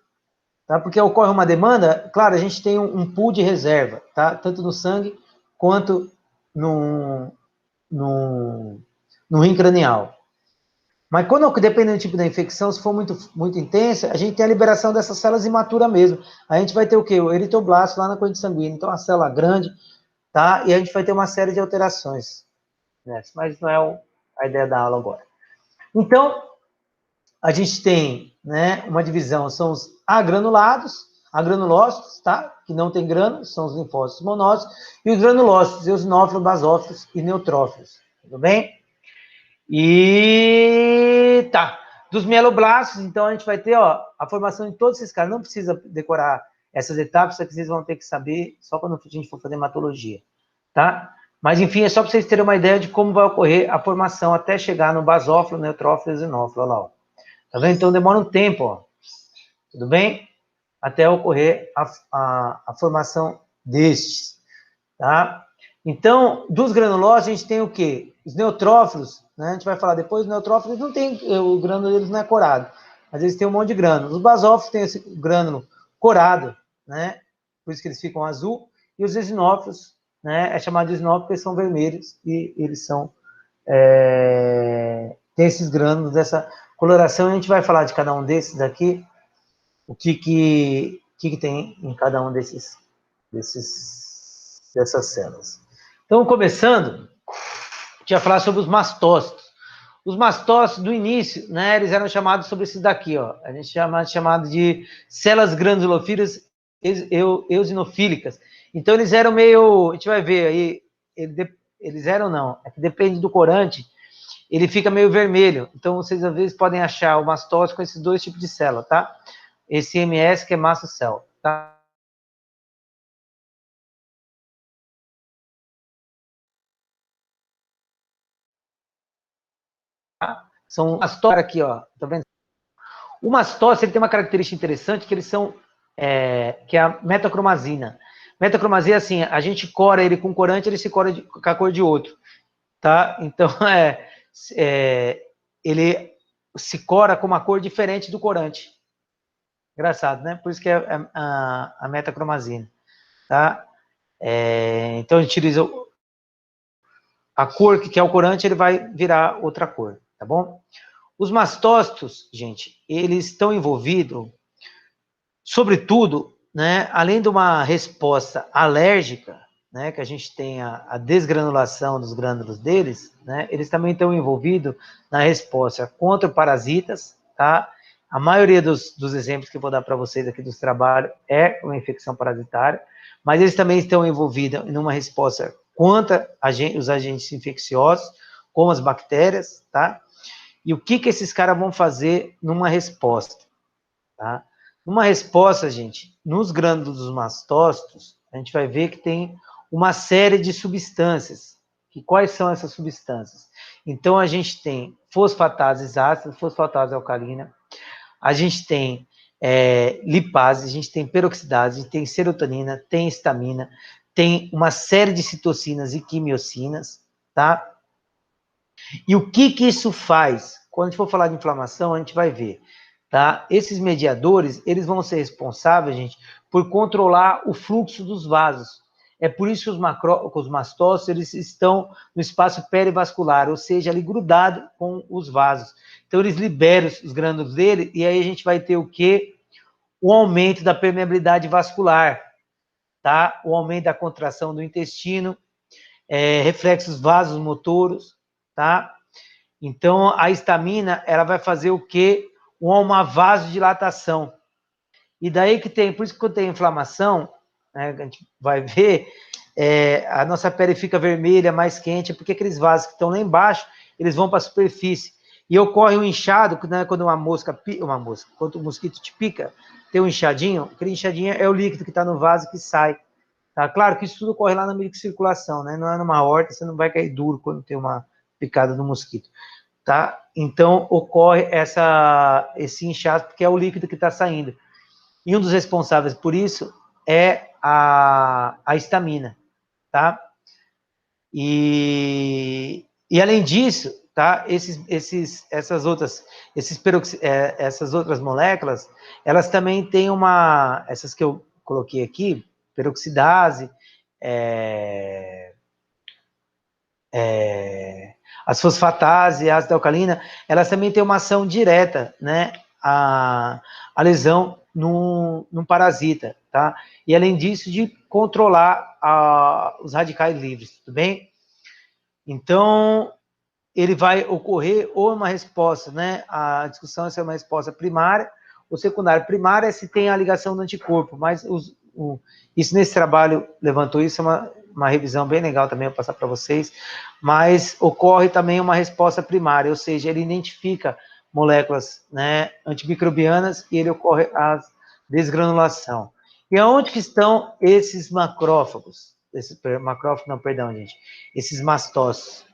tá? Porque ocorre uma demanda, claro, a gente tem um pool de reserva, tá? Tanto no sangue quanto no rim cranial. Mas quando, dependendo do tipo da infecção, se for muito, muito intensa, a gente tem a liberação dessas células imaturas mesmo. A gente vai ter o quê? O eritroblasto lá na corrente sanguínea. Então, a célula grande, tá? E a gente vai ter uma série de alterações. né? Mas não é a ideia da aula agora. Então, a gente tem, né, uma divisão, são os agranulócitos, tá? Que não tem grânulos, são os linfócitos monócitos, e os granulócitos, eosinófilos, basófilos e neutrófilos, tudo bem? E tá, dos mieloblastos, então a gente vai ter, ó, a formação de todos esses caras, não precisa decorar essas etapas, isso aqui vocês vão ter que saber só quando a gente for fazer hematologia, tá? Mas, enfim, é só para vocês terem uma ideia de como vai ocorrer a formação até chegar no basófilo, neutrófilo e eosinófilo, olha lá, ó. Tá vendo? Então demora um tempo, ó. Tudo bem? Até ocorrer a formação destes, tá? Então, dos granulócitos, a gente tem o quê? Os neutrófilos, né? A gente vai falar depois, os neutrófilos não tem, o grânulo deles não é corado, mas eles têm um monte de grânulo. Os basófilos têm esse grânulo corado, né? Por isso que eles ficam azul. E os eosinófilos, né? É chamado de eosinófilo porque eles são vermelhos e eles são tem esses grânulos dessa coloração. A gente vai falar de cada um desses aqui, o que tem em cada um dessas células. Então, começando, a gente vai falar sobre os mastócitos. Os mastócitos, do início, né, eles eram chamados sobre esses daqui, ó. A gente chamado de células granulofílicas eosinofílicas. Então, eles eram meio, a gente vai ver aí, eles eram não, é que depende do corante, ele fica meio vermelho. Então, vocês às vezes podem achar o mastócito com esses dois tipos de célula, tá? Esse MS que é mastocel, tá? São mastócitos aqui, ó. Tá vendo? O mastócito, ele tem uma característica interessante, que eles são, que é a metacromazina. Metacromazina, assim, a gente cora ele com corante, ele se cora com a cor de outro, tá? Então, ele se cora com uma cor diferente do corante. Engraçado, né? Por isso que é a metacromazina, tá? Então, a gente utiliza a cor que é o corante, ele vai virar outra cor, tá bom? Os mastócitos, gente, eles estão envolvidos, sobretudo, né, além de uma resposta alérgica, né, que a gente tem a desgranulação dos grânulos deles, né, eles também estão envolvidos na resposta contra parasitas, tá? A maioria dos exemplos que eu vou dar para vocês aqui dos trabalhos é uma infecção parasitária, mas eles também estão envolvidos em uma resposta contra os agentes infecciosos, como as bactérias, tá? E o que esses caras vão fazer numa resposta, tá? Numa resposta, gente, nos grânulos dos mastócitos, a gente vai ver que tem uma série de substâncias. E quais são essas substâncias? Então, a gente tem fosfatases ácidas, fosfatase alcalina, a gente tem lipase, a gente tem peroxidase, a gente tem serotonina, tem histamina, tem uma série de citocinas e quimiocinas, tá? E o que isso faz? Quando a gente for falar de inflamação, a gente vai ver, tá? Esses mediadores, eles vão ser responsáveis, gente, por controlar o fluxo dos vasos. É por isso que os mastócitos, eles estão no espaço perivascular, ou seja, ali grudado com os vasos. Então, eles liberam os grânulos dele, e aí a gente vai ter o quê? O aumento da permeabilidade vascular, tá? O aumento da contração do intestino, reflexos vasomotoros, tá? Então, a histamina, ela vai fazer o quê? Uma vasodilatação. E daí que tem, por isso que quando tem inflamação, né, a gente vai ver, a nossa pele fica vermelha, mais quente, porque aqueles vasos que estão lá embaixo, eles vão para a superfície. E ocorre um inchado, né, quando quando o mosquito te pica, tem um inchadinho, aquele inchadinho é o líquido que está no vaso que sai. Tá? Claro que isso tudo ocorre lá na microcirculação, né? Não é numa horta, você não vai cair duro quando tem uma picada do mosquito. Tá? Então, ocorre esse inchaço, porque é o líquido que está saindo. E um dos responsáveis por isso é a histamina, tá? E além disso, tá? Essas outras moléculas, elas também têm essas que eu coloquei aqui, peroxidase, as fosfatase, a ácido alcalina, elas também têm uma ação direta, né, a lesão num parasita, tá? E além disso, de controlar os radicais livres, tudo bem? Então, ele vai ocorrer ou uma resposta, né? A discussão é se é uma resposta primária ou secundária. Primária é se tem a ligação do anticorpo, mas isso nesse trabalho levantou isso, é uma revisão bem legal também, vou passar para vocês, mas ocorre também uma resposta primária, ou seja, ele identifica moléculas, né, antimicrobianas e ele ocorre a desgranulação. E aonde que estão esses macrófagos? Macrófagos, não, perdão, gente. Esses mastócitos.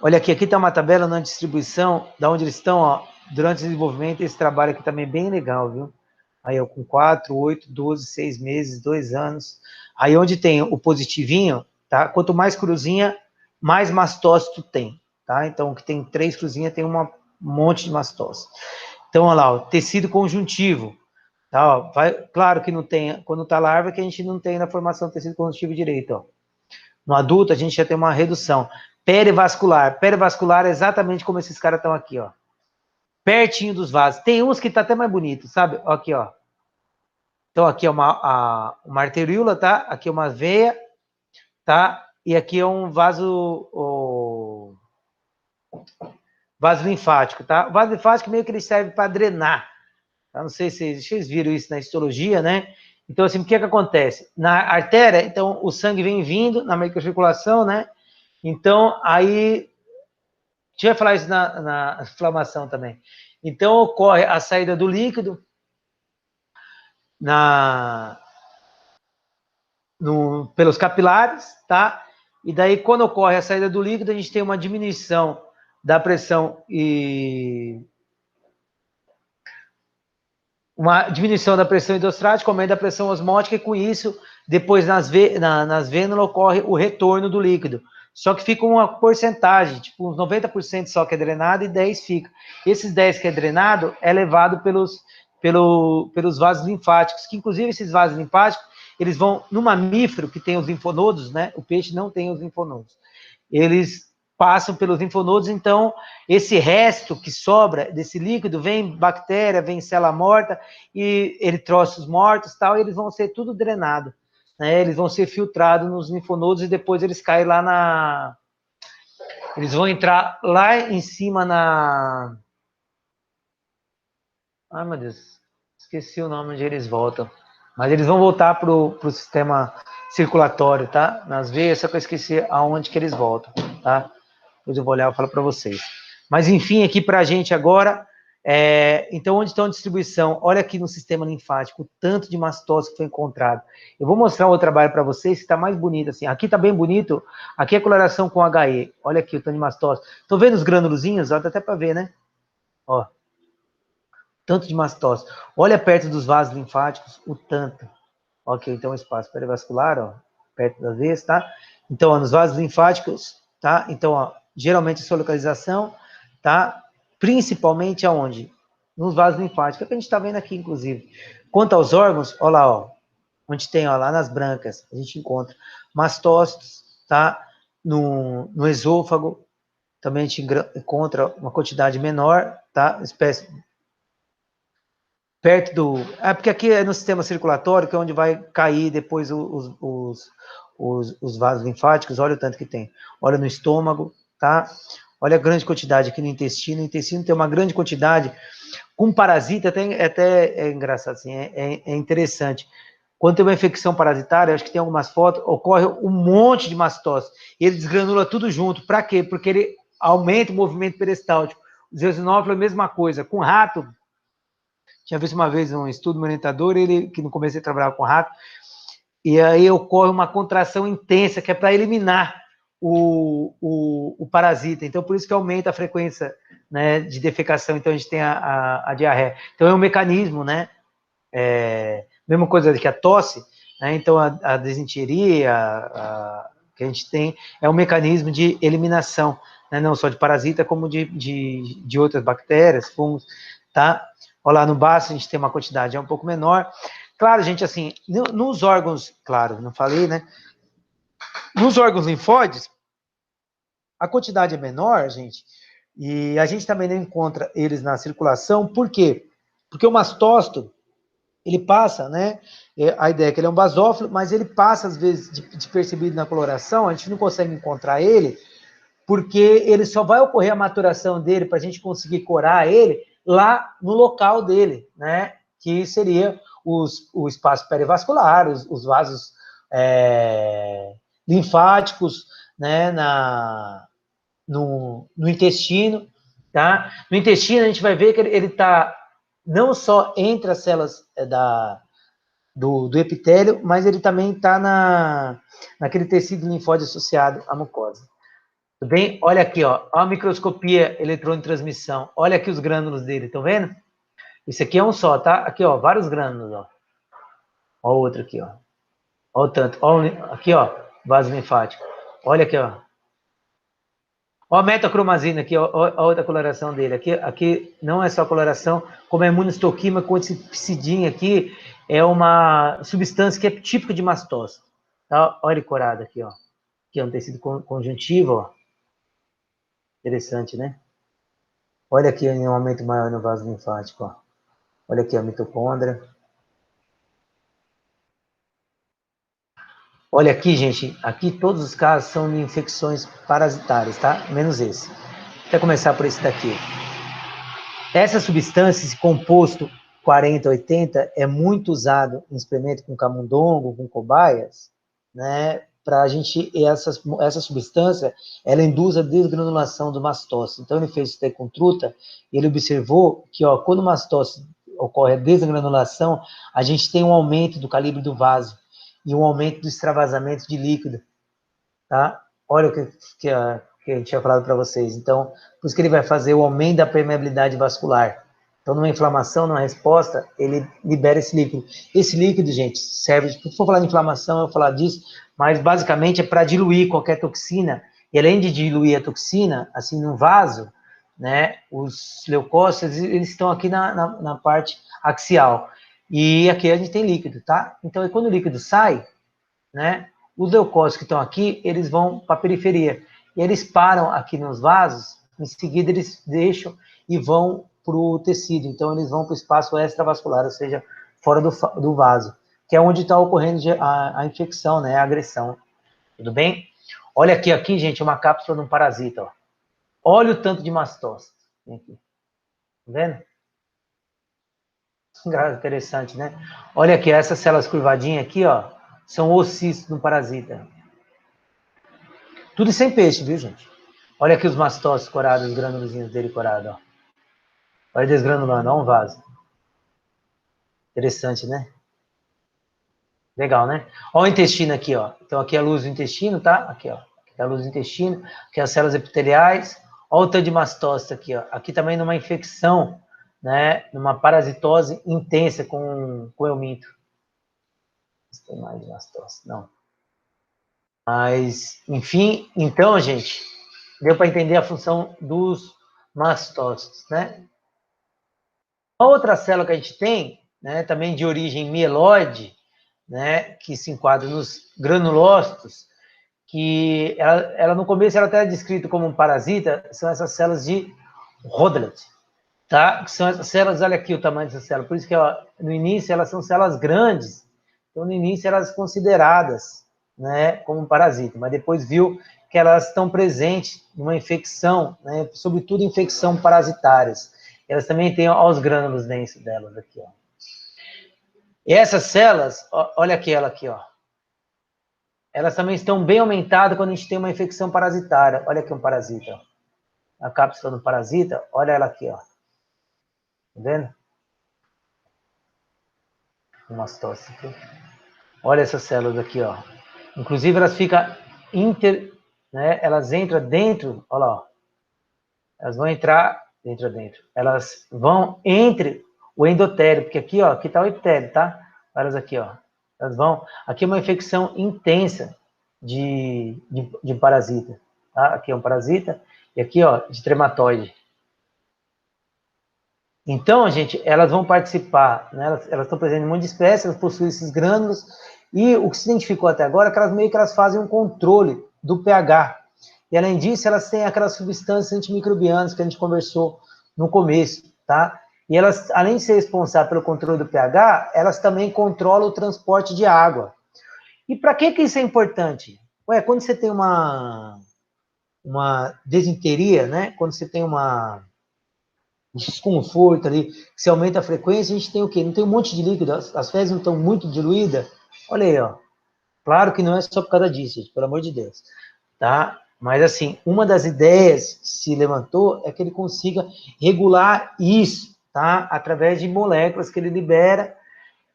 Olha aqui está uma tabela na distribuição, da onde eles estão, ó, durante o desenvolvimento. Esse trabalho aqui também é bem legal, viu? Aí, ó, com 4, 8, 12, 6 meses, 2 anos. Aí, onde tem o positivinho, tá? Quanto mais cruzinha, mais mastócito tem, tá? Então, que tem 3 cruzinhas, tem um monte de mastócito. Então, olha lá, ó, tecido conjuntivo. Tá, ó, claro que não tem, quando tá larva, que a gente não tem na formação do tecido conjuntivo direito, ó. No adulto, a gente já tem uma redução. Perivascular. Perivascular é exatamente como esses caras estão aqui, ó. Pertinho dos vasos. Tem uns que tá até mais bonito, sabe? Aqui, ó. Então, aqui é uma arteríola, tá? Aqui é uma veia, tá? E aqui é um vaso linfático, tá? O vaso linfático meio que ele serve para drenar. Tá? Não sei se vocês viram isso na histologia, né? Então, assim, o que acontece? Na artéria, então, o sangue vem vindo na microcirculação, né? Então, aí... A gente vai falar isso na inflamação também. Então, ocorre a saída do líquido pelos capilares, tá? E daí, quando ocorre a saída do líquido, a gente tem uma diminuição da pressão endostática, aumento da pressão osmótica, e com isso, depois nas vênulas ocorre o retorno do líquido. Só que fica uma porcentagem, tipo uns 90% só que é drenado e 10% fica. Esses 10% que é drenado é levado pelos vasos linfáticos, que inclusive esses vasos linfáticos, eles vão no mamífero, que tem os linfonodos, né? O peixe não tem os linfonodos. Eles passam pelos linfonodos, então esse resto que sobra desse líquido vem bactéria, vem célula morta e eritrócitos mortos, tal, e eles vão ser tudo drenado, né? Eles vão ser filtrados nos linfonodos e depois eles caem lá eles vão entrar lá em cima ai, meu Deus, esqueci o nome onde eles voltam, mas eles vão voltar pro sistema circulatório, tá? Nas veias, só que eu esqueci aonde que eles voltam, tá? Depois eu vou olhar e falo para vocês. Mas, enfim, aqui para a gente agora, então, onde está a distribuição? Olha aqui no sistema linfático, o tanto de mastose que foi encontrado. Eu vou mostrar outro trabalho para vocês, que está mais bonito, assim. Aqui está bem bonito, aqui é a coloração com HE. Olha aqui o tanto de mastose. Estão vendo os granulozinhos? Dá até para ver, né? Ó, tanto de mastose. Olha perto dos vasos linfáticos, o tanto. Ok, então o espaço perivascular, ó, perto das veias, tá? Então, ó, nos vasos linfáticos, tá? Então, ó, geralmente a sua localização, tá? Principalmente aonde? Nos vasos linfáticos, é o que a gente está vendo aqui, inclusive. Quanto aos órgãos, ó lá, ó, onde tem, ó, lá nas brancas, a gente encontra mastócitos, tá? No esôfago, também a gente encontra uma quantidade menor, tá? Espécie perto porque aqui é no sistema circulatório, que é onde vai cair depois os vasos linfáticos. Olha o tanto que tem. Olha no estômago, tá? Olha a grande quantidade aqui no intestino. O intestino tem uma grande quantidade. Com parasita, até é engraçado, assim, é interessante. Quando tem uma infecção parasitária, acho que tem algumas fotos, ocorre um monte de mastose. E ele desgranula tudo junto. Para quê? Porque ele aumenta o movimento peristáltico. Os eosinófilos, a mesma coisa. Com rato, tinha visto uma vez um estudo orientador, ele que no começo ele trabalhava com rato, e aí ocorre uma contração intensa, que é para eliminar o parasita. Então, por isso que aumenta a frequência, né, de defecação. Então, a gente tem a diarreia. Então, é um mecanismo, né? Mesma coisa que a tosse, né? Então, a desinteria que a gente tem é um mecanismo de eliminação, né? Não só de parasita, como de outras bactérias, fungos, tá? Olha lá no baço, a gente tem uma quantidade um pouco menor. Claro, gente, assim, nos órgãos, claro, não falei, né? Nos órgãos linfóides, a quantidade é menor, gente, e a gente também não encontra eles na circulação. Por quê? Porque o mastócito, ele passa, né, A ideia é que ele é um basófilo, mas ele passa, às vezes, despercebido na coloração, a gente não consegue encontrar ele, porque ele só vai ocorrer a maturação dele para a gente conseguir corar ele lá no local dele, né? Que seria o espaço perivascular, os vasos linfáticos, né? No intestino, tá? No intestino a gente vai ver que ele está não só entre as células do epitélio, mas ele também está naquele tecido linfóide associado à mucosa. Tudo bem? Olha aqui, ó, a microscopia eletrotransmissão. Olha aqui os grânulos dele, estão vendo? Isso aqui é um só, tá? Aqui, ó, vários grânulos, ó. Ó o outro aqui, ó. Ó o tanto. Ó, aqui, ó, vaso linfático. Olha aqui, ó. Ó a metacromazina aqui, ó, ó a outra coloração dele. Aqui não é só coloração, como é imunistoquímica, com esse psidinho aqui, é uma substância que é típica de mastose. Tá? Olha ele corado aqui, ó. Aqui é um tecido conjuntivo, ó. Interessante, né? Olha aqui um aumento maior no vaso linfático, ó. Olha aqui a mitocôndria. Olha aqui, gente. Aqui todos os casos são de infecções parasitárias, tá? Menos esse. Vou começar por esse daqui. Essa substância, esse composto 40-80, é muito usado em experimento com camundongo, com cobaias, né? Para a gente, essa substância, ela induz a desgranulação do mastócito. Então, ele fez isso com truta, e ele observou que, ó, quando o mastócito ocorre a desgranulação, a gente tem um aumento do calibre do vaso e um aumento do extravasamento de líquido, tá? Olha o que a gente tinha falado para vocês. Então, por isso que ele vai fazer o aumento da permeabilidade vascular. Então, numa inflamação, numa resposta, ele libera esse líquido. Esse líquido, gente, serve, se for falar de inflamação, eu vou falar disso, mas basicamente é para diluir qualquer toxina. E além de diluir a toxina, assim, num vaso, né, os leucócitos, eles estão aqui na parte axial. E aqui a gente tem líquido, tá? Então, quando o líquido sai, né, os leucócitos que estão aqui, eles vão para a periferia. E eles param aqui nos vasos, em seguida eles deixam e vão para o tecido. Então, eles vão para o espaço extravascular, ou seja, fora do vaso, que é onde está ocorrendo a infecção, né, a agressão. Tudo bem? Olha aqui, gente, uma cápsula de um parasita. Ó. Olha o tanto de mastócitos. Aqui. Tá vendo? Interessante, né? Olha aqui, essas células curvadinhas aqui, ó, são ocistos do parasita. Tudo sem peixe, viu, gente? Olha aqui os mastócitos corados, os granulozinhos dele corados, ó. Olha desgranulando, ó, um vaso. Interessante, né? Legal, né? Olha o intestino aqui, ó. Então, aqui é a luz do intestino, tá? Aqui, ó. Aqui é a luz do intestino. Aqui é as células epiteliais. Olha o tanto de mastócito aqui, ó. Aqui também numa infecção, né? Numa parasitose intensa com euminto. Não tem mais de mastócito, não. Mas, enfim, então, gente, deu para entender a função dos mastócitos, né? A outra célula que a gente tem, né, também de origem mieloide, né, que se enquadra nos granulócitos, que ela no começo ela até é descrita como um parasita, são essas células de Rodlet, tá? Que são essas células, olha aqui o tamanho dessa célula, por isso que no início elas são células grandes, então no início elas são consideradas, né, como um parasita, mas depois viu que elas estão presentes numa infecção, né, sobretudo infecção parasitárias. Elas também têm os grânulos densos delas aqui, ó. E essas células, olha aquela aqui, ó. Elas também estão bem aumentadas quando a gente tem uma infecção parasitária. Olha aqui um parasita, ó. A cápsula do parasita, olha ela aqui, ó. Tá vendo? Mastose aqui. Olha essas células aqui, ó. Inclusive elas ficam né? Elas entram dentro, olha lá, ó. Elas vão entrar dentro. Elas vão entre o endotélio, porque aqui, ó, aqui tá o epitélio, tá? Elas aqui, ó. Elas vão. Aqui é uma infecção intensa de parasita, tá? Aqui é um parasita e aqui, ó, de trematóide. Então, gente, elas vão participar, né? Elas estão presentes em um monte de espécies, elas possuem esses grânulos e o que se identificou até agora é que elas fazem um controle do pH. E, além disso, elas têm aquelas substâncias antimicrobianas que a gente conversou no começo, tá? E elas, além de ser responsáveis pelo controle do pH, elas também controlam o transporte de água. E para que isso é importante? Ué, quando você tem uma desinteria, né? Quando você tem um desconforto ali, que se aumenta a frequência, a gente tem o quê? Não tem um monte de líquido, as fezes não estão muito diluídas. Olha aí, ó. Claro que não é só por causa disso, gente, pelo amor de Deus. Tá? Mas, assim, uma das ideias que se levantou é que ele consiga regular isso, tá? Através de moléculas que ele libera.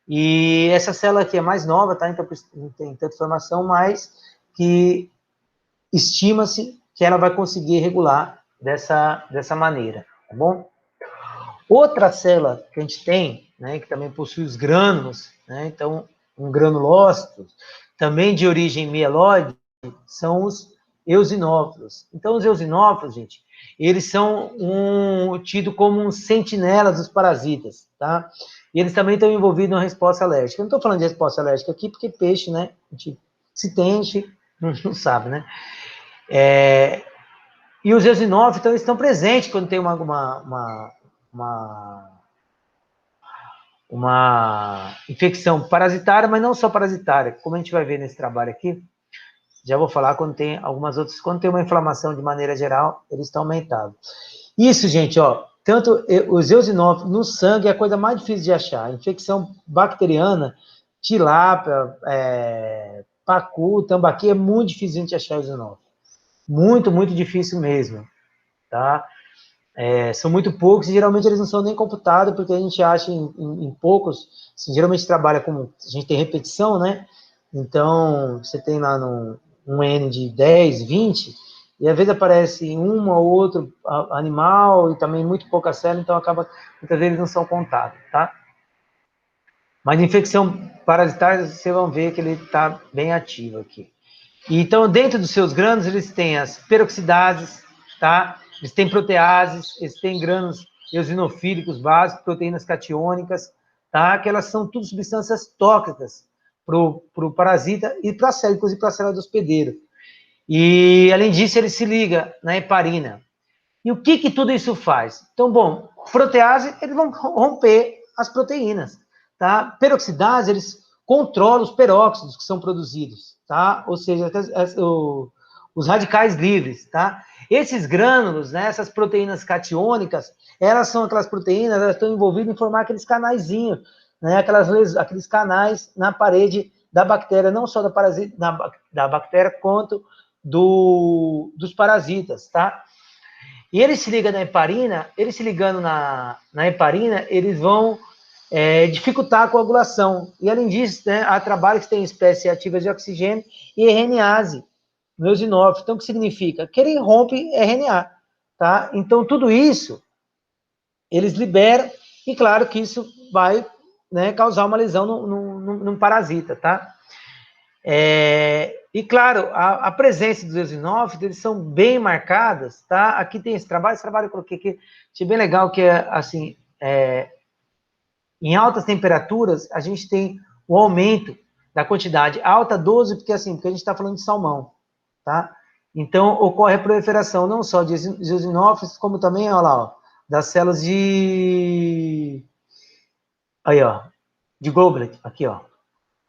E essa célula aqui é mais nova, tá? Então não tem tanta informação, mas que estima-se que ela vai conseguir regular dessa maneira, tá bom? Outra célula que a gente tem, né, que também possui os grânulos, né, então, um granulócito, também de origem mieloide, são os eosinófilos. Então, os eosinófilos, gente, eles são tidos como um sentinela dos parasitas, tá? E eles também estão envolvidos na resposta alérgica. Eu não estou falando de resposta alérgica aqui, porque peixe, né, a gente, se tem, a gente não sabe, né? E os eosinófilos, então, eles estão presentes quando tem uma infecção parasitária, mas não só parasitária, como a gente vai ver nesse trabalho aqui, já vou falar quando tem algumas outras, quando tem uma inflamação de maneira geral, eles estão aumentados. Isso, gente, ó, tanto os eosinófilos no sangue é a coisa mais difícil de achar. Infecção bacteriana, tilápia, pacu, tambaqui, é muito difícil a gente achar eosinófilo. Muito, muito difícil mesmo, tá? São muito poucos e geralmente eles não são nem computados, porque a gente acha em poucos, assim, geralmente trabalha como, a gente tem repetição, né? Então, você tem lá um N de 10, 20, e às vezes aparece uma ou outro animal e também muito pouca célula, então acaba, muitas vezes não são contados, tá? Mas infecção parasitária, vocês vão ver que ele está bem ativo aqui. Então, dentro dos seus grânulos, eles têm as peroxidases, tá? Eles têm proteases, eles têm grânulos eosinofílicos básicos, proteínas catiônicas, tá? Que elas são tudo substâncias tóxicas para o parasita e para a célula, inclusive para a célula do hospedeiro. E, além disso, ele se liga na heparina. E o que tudo isso faz? Então, bom, protease, eles vão romper as proteínas, tá? Peroxidase, eles controlam os peróxidos que são produzidos, tá? Ou seja, os radicais livres, tá? Esses grânulos, né, essas proteínas catiônicas, elas são aquelas proteínas, elas estão envolvidas em formar aqueles canaizinhos, né, aqueles canais na parede da bactéria, não só da bactéria, quanto dos parasitas, tá? E ele se liga na heparina, ele se ligando na heparina, eles vão dificultar a coagulação. E, além disso, né, há trabalhos que têm espécies ativas de oxigênio e RNase, no eosinófilo. Então, o que significa? Que ele rompe RNA, tá? Então, tudo isso, eles liberam, e claro que isso vai, né, causar uma lesão num parasita, tá? E, claro, a presença dos eosinófilos, eles são bem marcadas, tá? Aqui tem esse trabalho eu coloquei aqui, achei bem legal, que é, assim, em altas temperaturas, a gente tem o aumento da quantidade. Alta 12, porque a gente está falando de salmão, tá? Então, ocorre a proliferação não só de eosinófilos, como também, olha lá, ó, das células aí, ó, de Goblet, aqui, ó,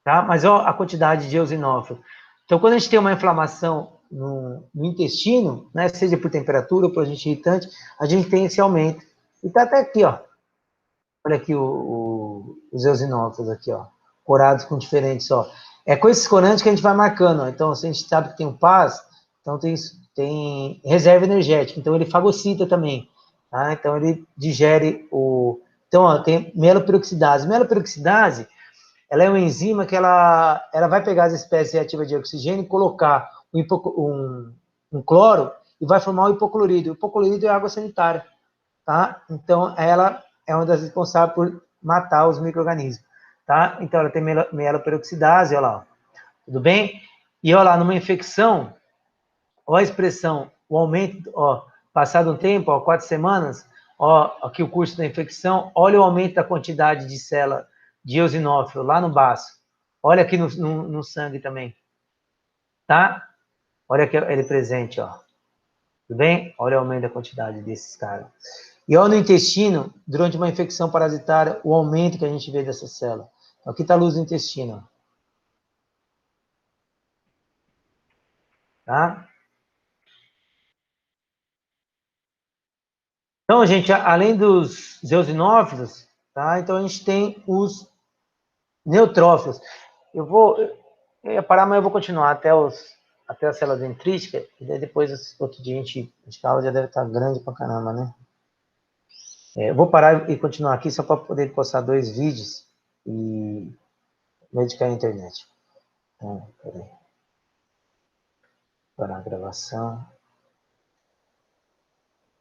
tá? Mas, ó, a quantidade de eosinófilo. Então, quando a gente tem uma inflamação no intestino, né, seja por temperatura ou por agente irritante, a gente tem esse aumento. E tá até aqui, ó. Olha aqui os eosinófilos aqui, ó, corados com diferentes, ó. É com esses corantes que a gente vai marcando, ó. Então, se a gente sabe que tem o PAS, então tem reserva energética, então ele fagocita também, tá? Então, ele digere Então, ó, tem meloperoxidase. Meloperoxidase, ela é uma enzima que ela vai pegar as espécies reativas de oxigênio e colocar um cloro e vai formar o hipoclorido. O hipoclorido é água sanitária, tá? Então, ela é uma das responsáveis por matar os micro-organismos, tá? Então, ela tem meloperoxidase, olha lá, ó. Tudo bem? E olha lá, numa infecção, ó a expressão, o aumento, ó, passado um tempo, ó, 4 semanas, ó, aqui o curso da infecção, olha o aumento da quantidade de célula de eosinófilo lá no baço. Olha aqui no sangue também, tá? Olha aqui ele presente, ó. Tudo bem? Olha o aumento da quantidade desses caras. E olha no intestino, durante uma infecção parasitária, o aumento que a gente vê dessa célula. Então, aqui está a luz do intestino. Tá? Então, gente, além dos eosinófilos, tá? Então a gente tem os neutrófilos. Eu ia parar, mas eu vou continuar até a célula dendrítica, e daí depois, outro dia, a aula já deve estar grande pra caramba, né? Eu vou parar e continuar aqui só para poder postar 2 vídeos e meio de cair na internet. Então, peraí. Parar a gravação.